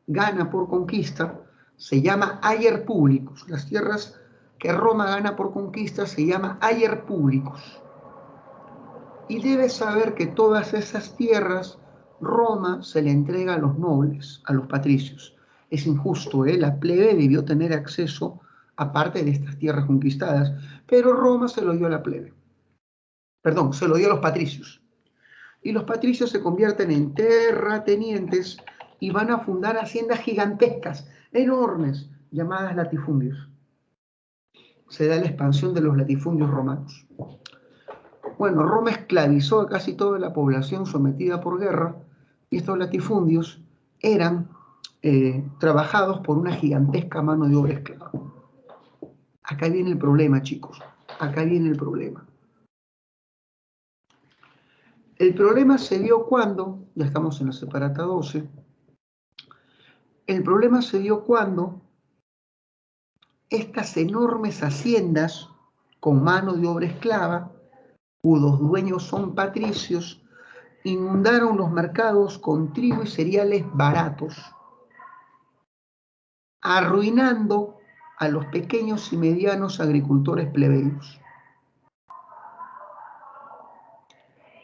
gana por conquista se llama ager publicus. Las tierras que Roma gana por conquista se llama ager publicus. Y debes saber que todas esas tierras Roma se le entrega a los nobles, a los patricios. Es injusto, la plebe debió tener acceso a parte de estas tierras conquistadas, pero Roma se lo dio a la plebe. Perdón, se lo dio a los patricios. Y los patricios se convierten en terratenientes y van a fundar haciendas gigantescas, enormes, llamadas latifundios. Se da la expansión de los latifundios romanos. Bueno, Roma esclavizó a casi toda la población sometida por guerra y estos latifundios eran trabajados por una gigantesca mano de obra esclava. Acá viene el problema, chicos. Acá viene el problema. El problema se dio cuando, ya estamos en la separata 12, el problema se dio cuando estas enormes haciendas con mano de obra esclava, cuyos dueños son patricios, inundaron los mercados con trigo y cereales baratos, arruinando a los pequeños y medianos agricultores plebeyos.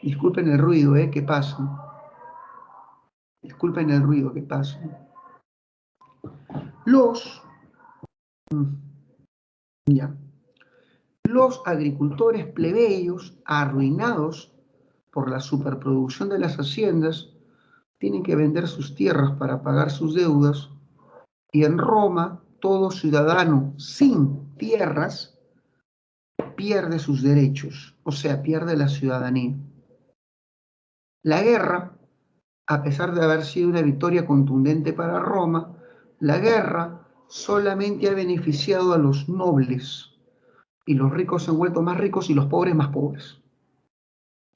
Disculpen el ruido, que pasa. Disculpen el ruido que pasa. Los agricultores plebeyos arruinados por la superproducción de las haciendas tienen que vender sus tierras para pagar sus deudas y en Roma todo ciudadano sin tierras pierde sus derechos, o sea, pierde la ciudadanía. La guerra, a pesar de haber sido una victoria contundente para Roma, la guerra solamente ha beneficiado a los nobles y los ricos se han vuelto más ricos y los pobres más pobres.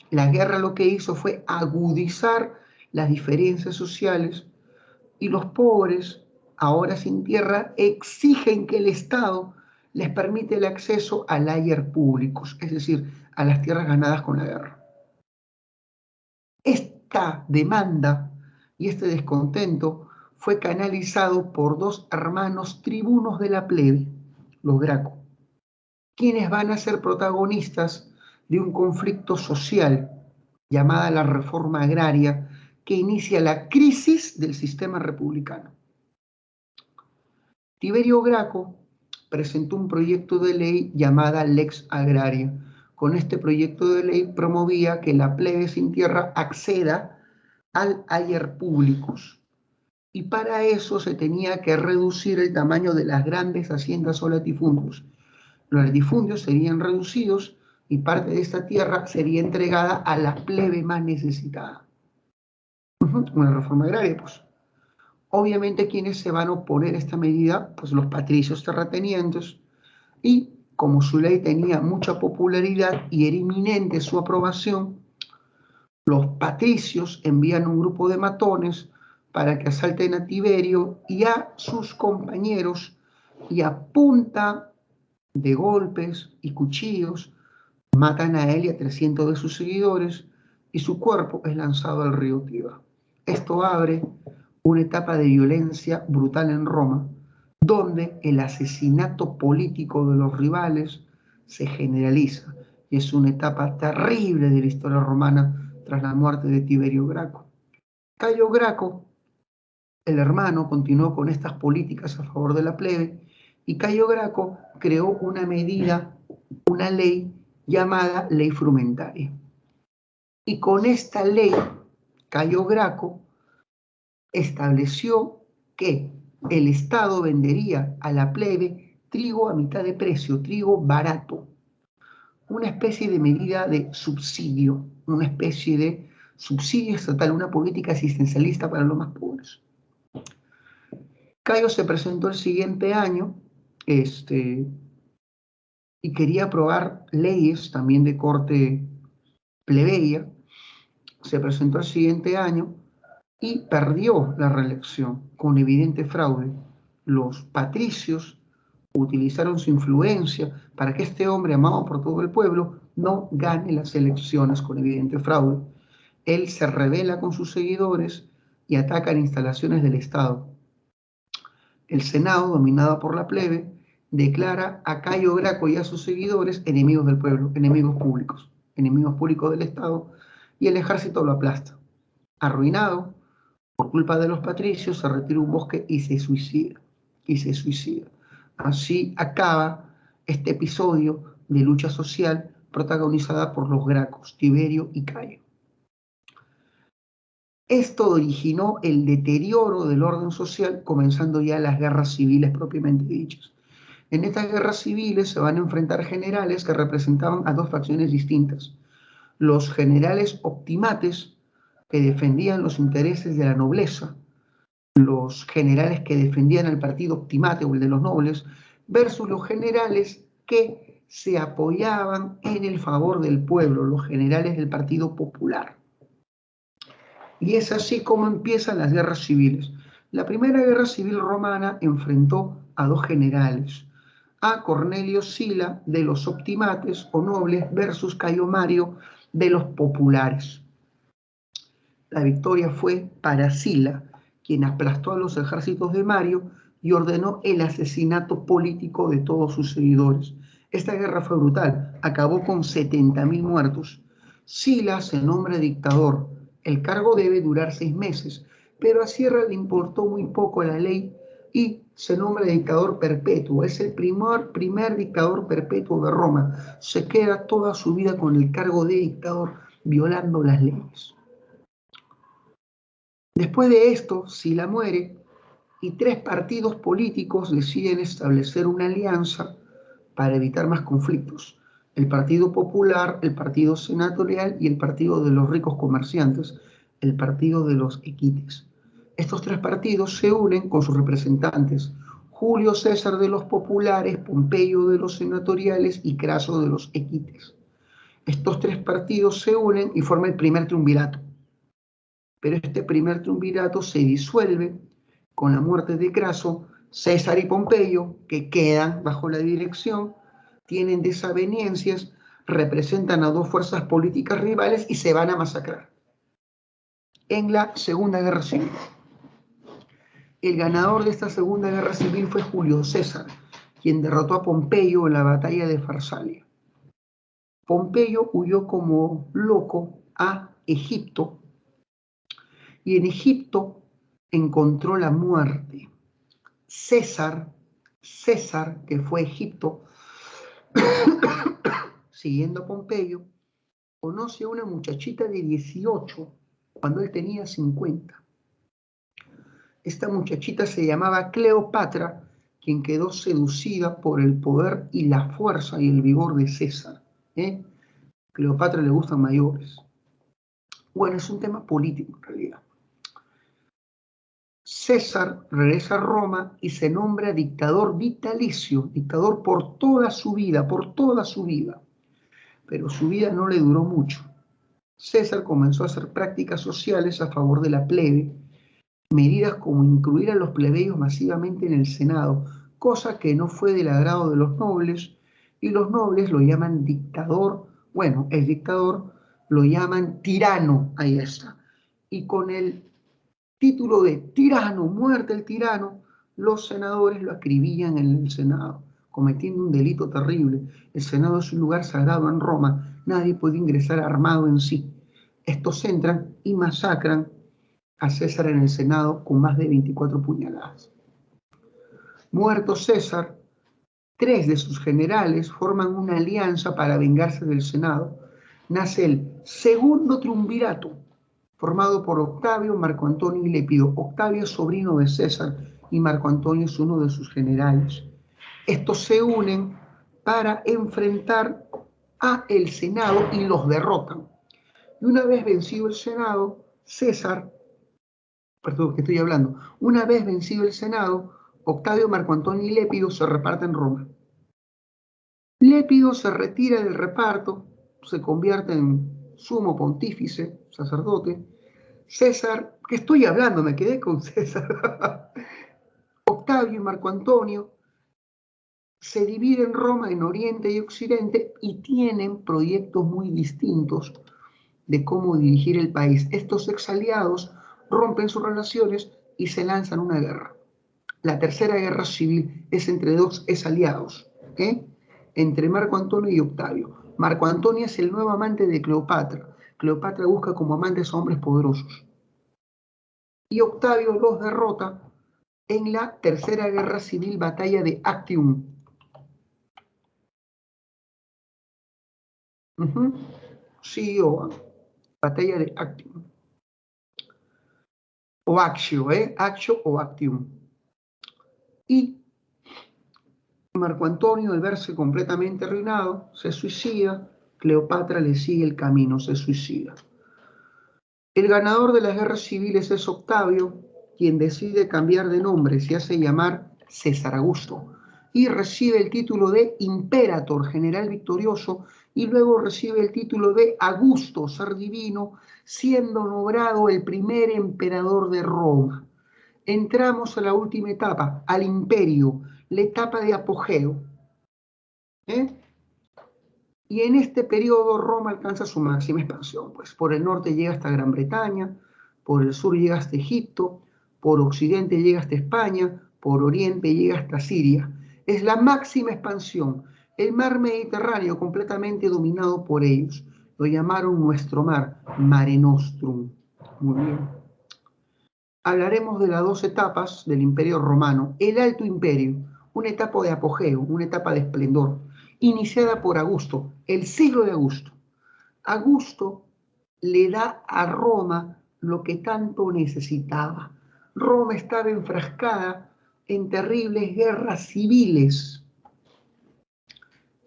La guerra lo que hizo fue agudizar las diferencias sociales y los pobres, ahora sin tierra, exigen que el Estado les permite el acceso al ager publicus, es decir, a las tierras ganadas con la guerra. Esta demanda y este descontento fue canalizado por 2 hermanos tribunos de la plebe, los Graco, quienes van a ser protagonistas de un conflicto social llamada la reforma agraria que inicia la crisis del sistema republicano. Tiberio Graco presentó un proyecto de ley llamada Lex Agraria. Con este proyecto de ley promovía que la plebe sin tierra acceda al ager publicus. Y para eso se tenía que reducir el tamaño de las grandes haciendas o latifundios. Los latifundios serían reducidos y parte de esta tierra sería entregada a la plebe más necesitada. Una reforma agraria, pues. Obviamente, ¿quiénes se van a oponer a esta medida? Pues los patricios terratenientes, y como su ley tenía mucha popularidad y era inminente su aprobación, los patricios envían un grupo de matones para que asalten a Tiberio y a sus compañeros, y a punta de golpes y cuchillos matan a él y a 300 de sus seguidores, y su cuerpo es lanzado al río Tíber. Esto abre una etapa de violencia brutal en Roma, donde el asesinato político de los rivales se generaliza, y es una etapa terrible de la historia romana tras la muerte de Tiberio Graco. Cayo Graco, el hermano, continuó con estas políticas a favor de la plebe, y Cayo Graco creó una medida, una ley llamada Ley Frumentaria. Y con esta ley, Cayo Graco estableció que el Estado vendería a la plebe trigo a mitad de precio, trigo barato, una especie de medida de subsidio, una especie de subsidio estatal, una política asistencialista para los más pobres. Cayo se presentó el siguiente año y quería aprobar leyes también de corte plebeya. Se presentó el siguiente año y perdió la reelección con evidente fraude. Los patricios utilizaron su influencia para que este hombre, amado por todo el pueblo, no gane las elecciones con evidente fraude. Él se rebela con sus seguidores y ataca instalaciones del Estado. El Senado, dominado por la plebe, declara a Cayo Graco y a sus seguidores enemigos del pueblo, enemigos públicos del Estado, y el ejército lo aplasta. Arruinado por culpa de los patricios, se retira a un bosque y se suicida. Así acaba este episodio de lucha social protagonizada por los Gracos, Tiberio y Cayo. Esto originó el deterioro del orden social, comenzando ya las guerras civiles propiamente dichas. En estas guerras civiles se van a enfrentar generales que representaban a dos facciones distintas. Los generales optimates, que defendían los intereses de la nobleza, los generales que defendían al partido optimate o el de los nobles, versus los generales que se apoyaban en el favor del pueblo, los generales del Partido Popular. Y es así como empiezan las guerras civiles. La primera guerra civil romana enfrentó a dos generales, a Cornelio Sila de los optimates o nobles versus Cayo Mario de los populares. La victoria fue para Sila, quien aplastó a los ejércitos de Mario y ordenó el asesinato político de todos sus seguidores. Esta guerra fue brutal, acabó con 70.000 muertos. Sila se nombra dictador. El cargo debe durar 6 meses, pero a Sierra le importó muy poco la ley y se nombra dictador perpetuo. Es el primer dictador perpetuo de Roma. Se queda toda su vida con el cargo de dictador, violando las leyes. Después de esto, Sila muere y 3 partidos políticos deciden establecer una alianza para evitar más conflictos. El Partido Popular, el Partido Senatorial y el Partido de los Ricos Comerciantes, el Partido de los Equites. Estos 3 partidos se unen con sus representantes: Julio César de los Populares, Pompeyo de los Senatoriales y Craso de los Equites. Estos 3 partidos se unen y forman el primer triunvirato. Pero este primer triunvirato se disuelve con la muerte de Craso. César y Pompeyo, que quedan bajo la dirección, tienen desavenencias, representan a 2 fuerzas políticas rivales y se van a masacrar. En la Segunda Guerra Civil. El ganador de esta Segunda Guerra Civil fue Julio César, quien derrotó a Pompeyo en la batalla de Farsalia. Pompeyo huyó como loco a Egipto y en Egipto encontró la muerte. César, que fue a Egipto, siguiendo a Pompeyo, conoce a una muchachita de 18 cuando él tenía 50. Esta muchachita se llamaba Cleopatra, quien quedó seducida por el poder y la fuerza y el vigor de César. Cleopatra le gustan mayores. Bueno, es un tema político en realidad. César regresa a Roma y se nombra dictador vitalicio, dictador por toda su vida, por toda su vida. Pero su vida no le duró mucho. César comenzó a hacer prácticas sociales a favor de la plebe, medidas como incluir a los plebeyos masivamente en el Senado, cosa que no fue del agrado de los nobles, y los nobles lo llaman dictador, bueno, el dictador lo llaman tirano, ahí está. Y con el título de tirano, muerte el tirano, los senadores lo acribillan en el Senado, cometiendo un delito terrible. El Senado es un lugar sagrado en Roma, nadie puede ingresar armado en sí. Estos entran y masacran a César en el Senado con más de 24 puñaladas. Muerto César, 3 de sus generales forman una alianza para vengarse del Senado. Nace el segundo triunvirato, formado por Octavio, Marco Antonio y Lépido. Octavio es sobrino de César y Marco Antonio es uno de sus generales. Estos se unen para enfrentar a el Senado y los derrotan. Y una vez vencido el Senado, una vez vencido el Senado, Octavio, Marco Antonio y Lépido se reparten Roma. Lépido se retira del reparto, se convierte en sumo pontífice, sacerdote. César, ¿qué estoy hablando? Me quedé con César. Octavio y Marco Antonio se dividen Roma en Oriente y Occidente y tienen proyectos muy distintos de cómo dirigir el país. Estos exaliados rompen sus relaciones y se lanzan una guerra. La tercera guerra civil es entre 2 exaliados, entre Marco Antonio y Octavio. Marco Antonio es el nuevo amante de Cleopatra. Cleopatra busca como amantes a hombres poderosos. Y Octavio los derrota en la tercera guerra civil, batalla de Actium. Sí, batalla de Actium. O Actio, Actio o Actium. Y Marco Antonio, al verse completamente arruinado, se suicida. Cleopatra le sigue el camino, se suicida. El ganador de las guerras civiles es Octavio, quien decide cambiar de nombre, se hace llamar César Augusto, y recibe el título de Imperator, general victorioso, y luego recibe el título de Augusto, ser divino, siendo nombrado el primer emperador de Roma. Entramos a la última etapa, al imperio, la etapa de apogeo. Y en este periodo Roma alcanza su máxima expansión, pues por el norte llega hasta Gran Bretaña, por el sur llega hasta Egipto, por occidente llega hasta España, por oriente llega hasta Siria. Es la máxima expansión, el mar Mediterráneo completamente dominado por ellos. Lo llamaron nuestro mar, Mare Nostrum. Muy bien. Hablaremos de las 2 etapas del Imperio Romano. El Alto Imperio, una etapa de apogeo, una etapa de esplendor, iniciada por Augusto, el siglo de Augusto. Augusto le da a Roma lo que tanto necesitaba. Roma estaba enfrascada en terribles guerras civiles.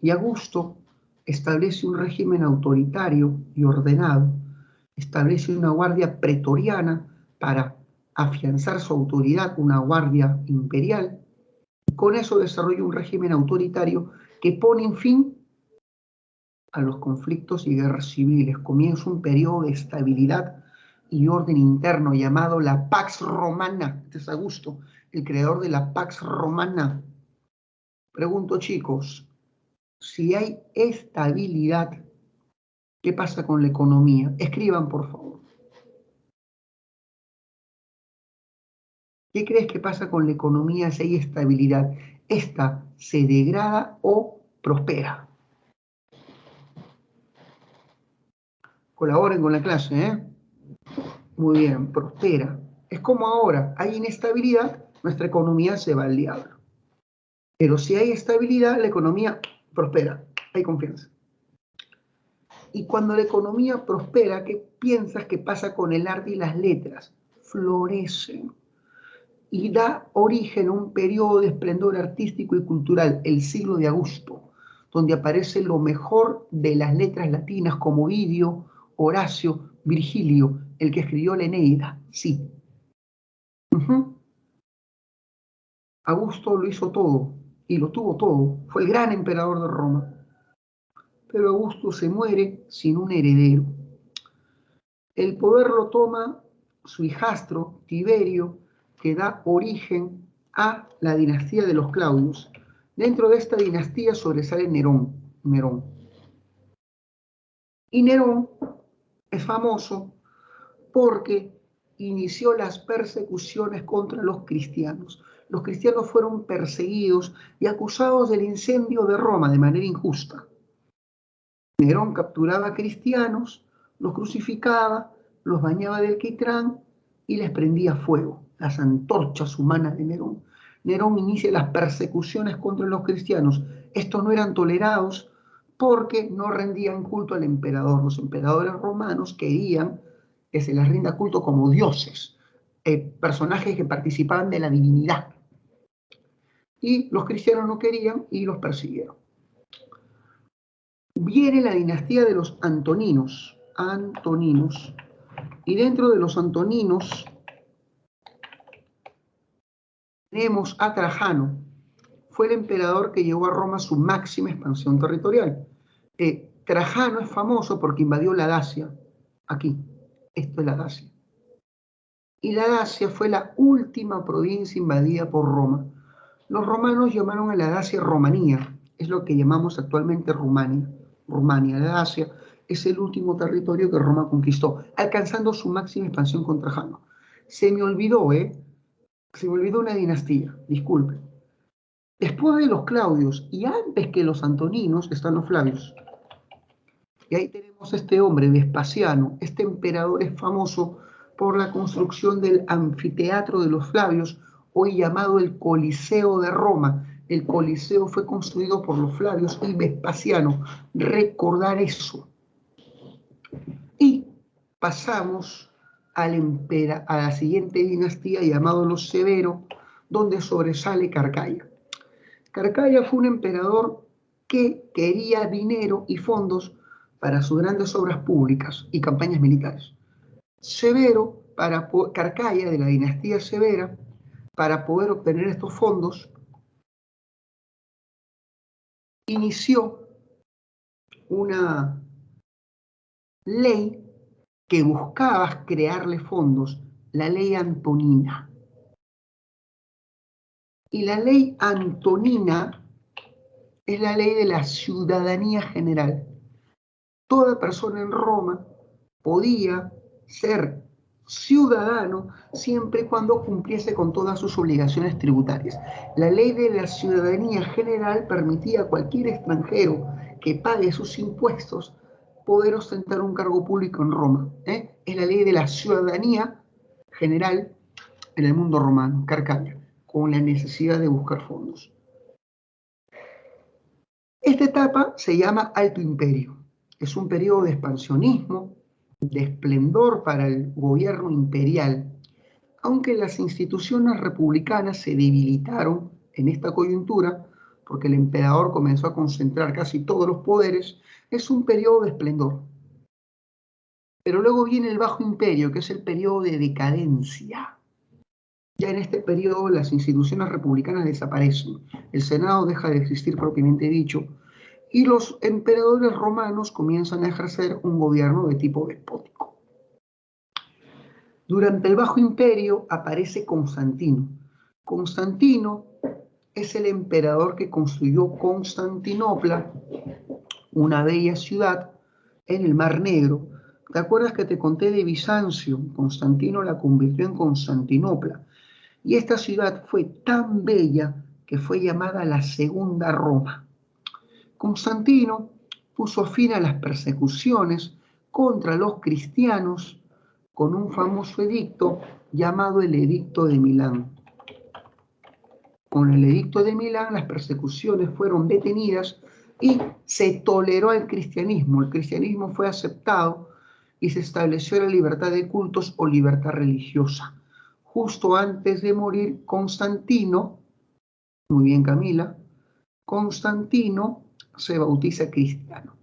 Y Augusto establece un régimen autoritario y ordenado. Establece una guardia pretoriana para afianzar su autoridad, una guardia imperial. Con eso desarrolla un régimen autoritario que pone en fin a los conflictos y guerras civiles. Comienza un periodo de estabilidad y orden interno llamado la Pax Romana. Este es Augusto, el creador de la Pax Romana. Pregunto, chicos, si hay estabilidad, ¿qué pasa con la economía? Escriban, por favor. ¿Qué crees que pasa con la economía si hay estabilidad? ¿Esta se degrada o prospera? Colaboren con la clase, Muy bien, prospera. Es como ahora, hay inestabilidad, nuestra economía se va al diablo. Pero si hay estabilidad, la economía prospera, hay confianza. Y cuando la economía prospera, ¿qué piensas que pasa con el arte y las letras? Florecen. Y da origen a un periodo de esplendor artístico y cultural, el siglo de Augusto, donde aparece lo mejor de las letras latinas como Ovidio, Horacio, Virgilio, el que escribió la Eneida, sí. Augusto lo hizo todo y lo tuvo todo. Fue el gran emperador de Roma. Pero Augusto se muere sin un heredero. El poder lo toma su hijastro, Tiberio, que da origen a la dinastía de los Claudios. Dentro de esta dinastía sobresale Nerón. Y Nerón es famoso porque inició las persecuciones contra los cristianos. Los cristianos fueron perseguidos y acusados del incendio de Roma de manera injusta. Nerón capturaba a cristianos, los crucificaba, los bañaba de alquitrán y les prendía fuego, las antorchas humanas de Nerón. Nerón inicia las persecuciones contra los cristianos. Estos no eran tolerados porque no rendían culto al emperador. Los emperadores romanos querían que se les rinda culto como dioses, personajes que participaban de la divinidad. Y los cristianos no querían y los persiguieron. Viene la dinastía de los Antoninos, y dentro de los Antoninos tenemos a Trajano. Fue el emperador que llevó a Roma su máxima expansión territorial. Trajano es famoso porque invadió la Dacia, aquí, esto es la Dacia. Y la Dacia fue la última provincia invadida por Roma. Los romanos llamaron a la Dacia Romanía, es lo que llamamos actualmente Rumania. La Dacia es el último territorio que Roma conquistó, alcanzando su máxima expansión con Trajano. Se me olvidó una dinastía, disculpen. Después de los Claudios y antes que los Antoninos están los Flavios. Y ahí tenemos a este hombre, Vespasiano. Este emperador es famoso por la construcción del anfiteatro de los Flavios, hoy llamado el Coliseo de Roma. El Coliseo fue construido por los Flavios y Vespasiano. Recordar eso. Y pasamos a la siguiente dinastía llamado los Severo, donde sobresale Caracalla. Caracalla fue un emperador que quería dinero y fondos para sus grandes obras públicas y campañas militares. Caracalla, de la dinastía Severa, para poder obtener estos fondos, inició una ley que buscaba crearle fondos, la ley Antonina. Y la ley Antonina es la ley de la ciudadanía general. Toda persona en Roma podía ser ciudadano siempre y cuando cumpliese con todas sus obligaciones tributarias. La ley de la ciudadanía general permitía a cualquier extranjero que pague sus impuestos poder ostentar un cargo público en Roma. Es la ley de la ciudadanía general en el mundo romano, Caracalla, con la necesidad de buscar fondos. Esta etapa se llama Alto Imperio. Es un periodo de expansionismo, de esplendor para el gobierno imperial, aunque las instituciones republicanas se debilitaron en esta coyuntura, porque el emperador comenzó a concentrar casi todos los poderes. Es un periodo de esplendor. Pero luego viene el Bajo Imperio, que es el periodo de decadencia. Ya en este periodo las instituciones republicanas desaparecen, el Senado deja de existir propiamente dicho, y los emperadores romanos comienzan a ejercer un gobierno de tipo despótico. Durante el Bajo Imperio aparece Constantino. Constantino es el emperador que construyó Constantinopla, una bella ciudad en el Mar Negro. ¿Te acuerdas que te conté de Bizancio? Constantino la convirtió en Constantinopla. Y esta ciudad fue tan bella que fue llamada la Segunda Roma. Constantino puso fin a las persecuciones contra los cristianos con un famoso edicto llamado el Edicto de Milán. Con el Edicto de Milán las persecuciones fueron detenidas y se toleró al cristianismo. El cristianismo fue aceptado y se estableció la libertad de cultos o libertad religiosa. Justo antes de morir Constantino, muy bien Camila, Constantino se bautiza cristiano.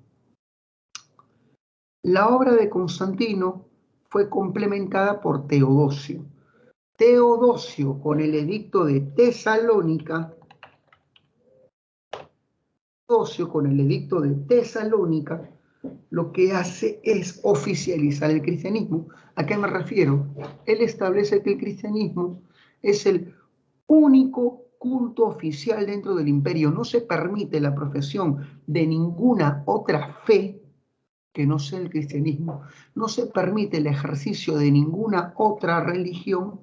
La obra de Constantino fue complementada por Teodosio. Teodosio, con el edicto de Tesalónica, lo que hace es oficializar el cristianismo. ¿A qué me refiero? Él establece que el cristianismo es el único culto oficial dentro del imperio. No se permite la profesión de ninguna otra fe que no sea el cristianismo. No se permite el ejercicio de ninguna otra religión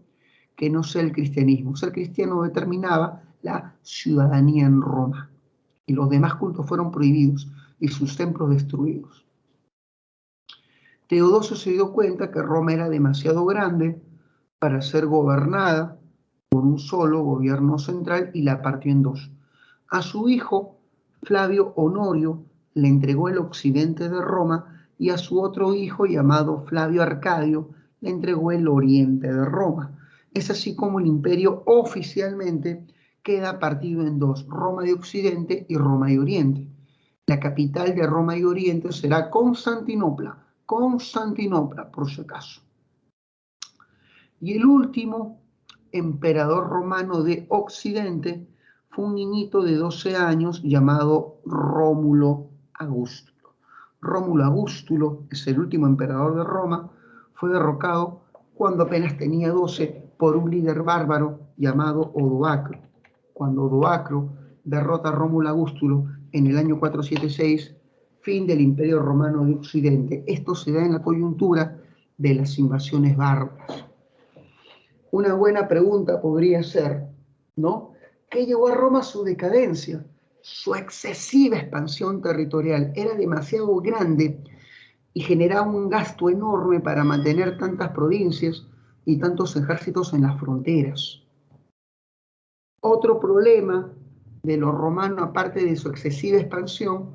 que no sea el cristianismo. Ser cristiano determinaba la ciudadanía en Roma y los demás cultos fueron prohibidos y sus templos destruidos. Teodosio se dio cuenta que Roma era demasiado grande para ser gobernada por un solo gobierno central y la partió en dos. A su hijo, Flavio Honorio, le entregó el occidente de Roma y a su otro hijo, llamado Flavio Arcadio, le entregó el oriente de Roma. Es así como el imperio oficialmente queda partido en dos, Roma de Occidente y Roma de Oriente. La capital de Roma y Oriente será Constantinopla, por si acaso. Y el último emperador romano de Occidente fue un niñito de 12 años llamado Rómulo Augustulo. Rómulo Augustulo es el último emperador de Roma, fue derrocado cuando apenas tenía 12 por un líder bárbaro llamado Odoacro. Cuando Odoacro derrota a Rómulo Augustulo en el año 476, fin del Imperio Romano de Occidente. Esto se da en la coyuntura de las invasiones bárbaras. Una buena pregunta podría ser, ¿no? ¿Qué llevó a Roma a su decadencia? Su excesiva expansión territorial era demasiado grande y generaba un gasto enorme para mantener tantas provincias y tantos ejércitos en las fronteras. Otro problema de los romanos, aparte de su excesiva expansión,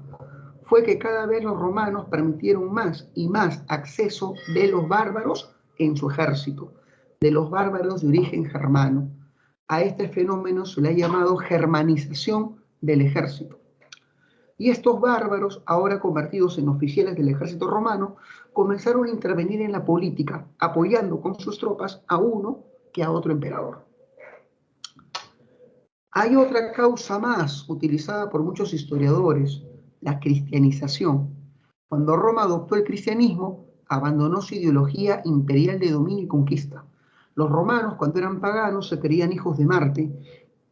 fue que cada vez los romanos permitieron más y más acceso de los bárbaros en su ejército, de los bárbaros de origen germano. A este fenómeno se le ha llamado germanización del ejército. Y estos bárbaros, ahora convertidos en oficiales del ejército romano, comenzaron a intervenir en la política, apoyando con sus tropas a uno que a otro emperador. Hay otra causa más utilizada por muchos historiadores, la cristianización. Cuando Roma adoptó el cristianismo, abandonó su ideología imperial de dominio y conquista. Los romanos, cuando eran paganos, se creían hijos de Marte,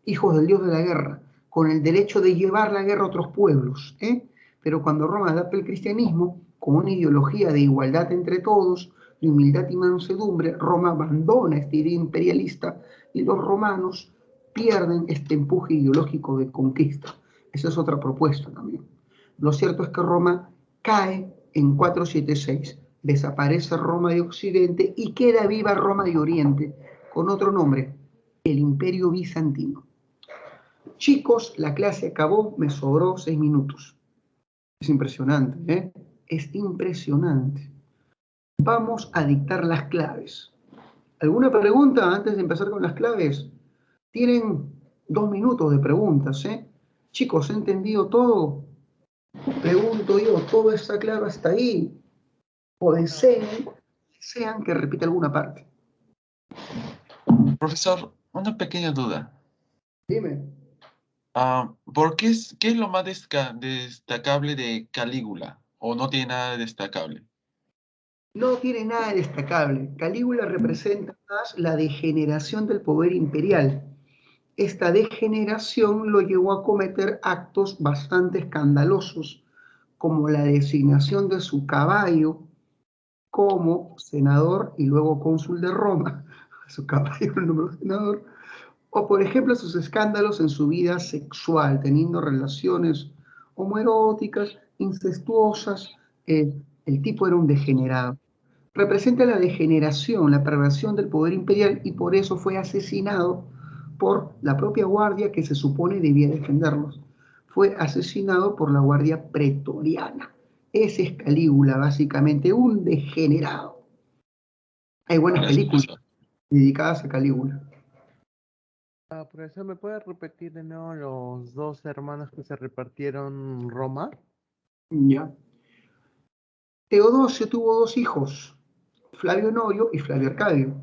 hijos del dios de la guerra, con el derecho de llevar la guerra a otros pueblos. Pero cuando Roma adopta el cristianismo, con una ideología de igualdad entre todos, de humildad y mansedumbre, Roma abandona esta idea imperialista y los romanos pierden este empuje ideológico de conquista. Esa es otra propuesta también. Lo cierto es que Roma cae en 476, desaparece Roma de Occidente y queda viva Roma de Oriente, con otro nombre, el Imperio Bizantino. Chicos, la clase acabó, me sobró 6 minutos. Es impresionante, ¿eh? Es impresionante. Vamos a dictar las claves. ¿Alguna pregunta antes de empezar con las claves? Tienen 2 minutos de preguntas, ¿eh? Chicos, ¿he entendido todo? Pregunto yo, ¿todo está claro hasta ahí? O desean que repita alguna parte. Profesor, una pequeña duda. Dime. ¿Qué es lo más destacable de Calígula? ¿O no tiene nada de destacable? No tiene nada de destacable. Calígula representa más la degeneración del poder imperial. Esta degeneración lo llevó a cometer actos bastante escandalosos, como la designación de su caballo como senador y luego cónsul de Roma, su caballo el número senador, o por ejemplo sus escándalos en su vida sexual, teniendo relaciones homoeróticas, incestuosas. El tipo era un degenerado. Representa la degeneración, la perversión del poder imperial y por eso fue asesinado por la propia guardia que se supone debía defenderlos. Fue asesinado por la guardia pretoriana. Ese es Calígula, básicamente, un degenerado. Hay buenas películas dedicadas a Calígula. Profesor, ¿me puede repetir de nuevo los dos hermanos que se repartieron Roma? Ya. Teodosio tuvo 2 hijos, Flavio Honorio y Flavio Arcadio.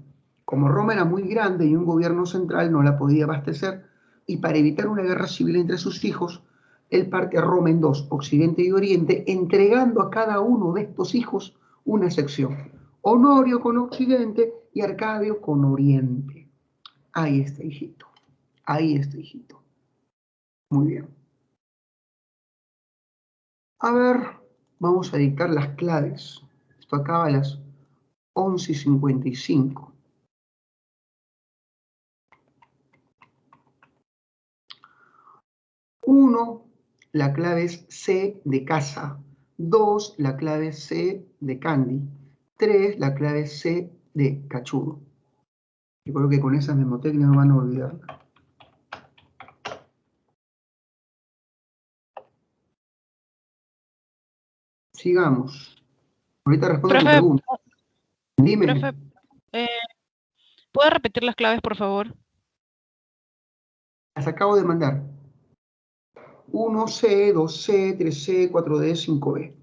Como Roma era muy grande y un gobierno central no la podía abastecer, y para evitar una guerra civil entre sus hijos, él parte a Roma en dos, Occidente y Oriente, entregando a cada uno de estos hijos una sección. Honorio con Occidente y Arcadio con Oriente. Ahí está, hijito. Ahí está, hijito. Muy bien. A ver, vamos a dictar las claves. Esto acaba a las 11:55. 1, la clave es C de casa. 2, la clave es C de Candy. 3, la clave es C de cachudo. Yo creo que con esas memotecnias no van a olvidarla. Sigamos. Ahorita respondo a tu pregunta. Dime. Profe, ¿puede repetir las claves, por favor? Las acabo de mandar. 1C, 2C, 3C, 4D, 5B.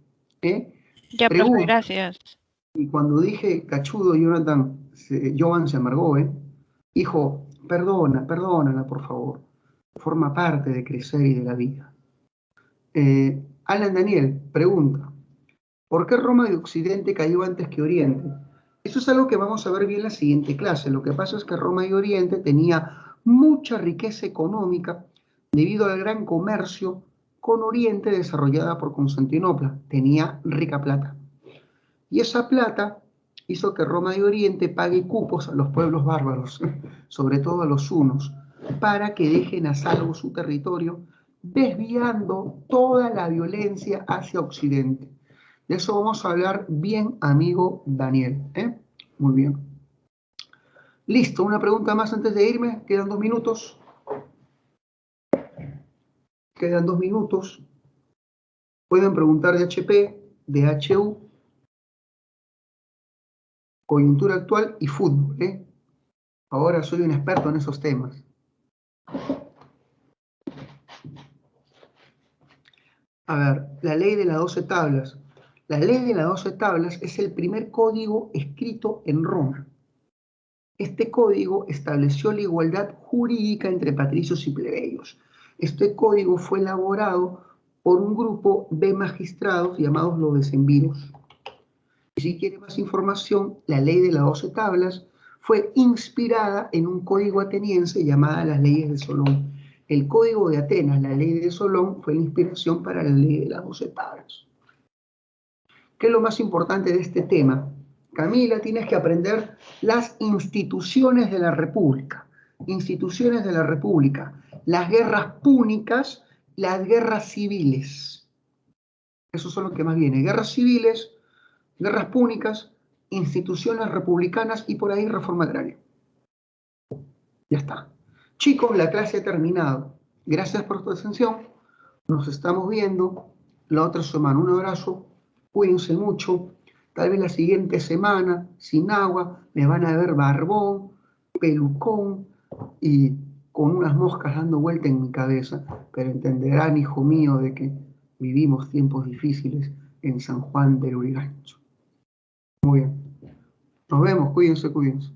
Ya, profe, gracias. Y cuando dije cachudo, Joan se amargó, Hijo, perdónala, por favor. Forma parte de crecer y de la vida. Alan Daniel pregunta, ¿por qué Roma de Occidente cayó antes que Oriente? Eso es algo que vamos a ver bien en la siguiente clase. Lo que pasa es que Roma y Oriente tenía mucha riqueza económica debido al gran comercio con Oriente desarrollada por Constantinopla. Tenía rica plata. Y esa plata hizo que Roma y Oriente pague cupos a los pueblos bárbaros, sobre todo a los hunos, para que dejen a salvo su territorio, desviando toda la violencia hacia Occidente. De eso vamos a hablar bien, amigo Daniel. Muy bien. Listo, una pregunta más antes de irme. Quedan 2 minutos. Quedan 2 minutos. Pueden preguntar de HP, de HU, coyuntura actual y fútbol. Ahora soy un experto en esos temas. A ver, la ley de las 12 tablas. La ley de las 12 tablas es el primer código escrito en Roma. Este código estableció la igualdad jurídica entre patricios y plebeyos. Este código fue elaborado por un grupo de magistrados llamados los decemviros. Y si quiere más información, la ley de las 12 tablas fue inspirada en un código ateniense llamado las leyes de Solón. El código de Atenas, la ley de Solón, fue la inspiración para la ley de las 12 tablas. ¿Qué es lo más importante de este tema? Camila, tienes que aprender las instituciones de la República. Instituciones de la República. Las guerras púnicas, las guerras civiles. Eso son lo que más viene. Guerras civiles, guerras púnicas, instituciones republicanas y por ahí reforma agraria. Ya está. Chicos, la clase ha terminado. Gracias por tu atención. Nos estamos viendo la otra semana. Un abrazo. Cuídense mucho. Tal vez la siguiente semana, sin agua, me van a ver barbón, pelucón y con unas moscas dando vuelta en mi cabeza. Pero entenderán, hijo mío, de que vivimos tiempos difíciles en San Juan del Urigancho. Muy bien. Nos vemos. Cuídense, cuídense.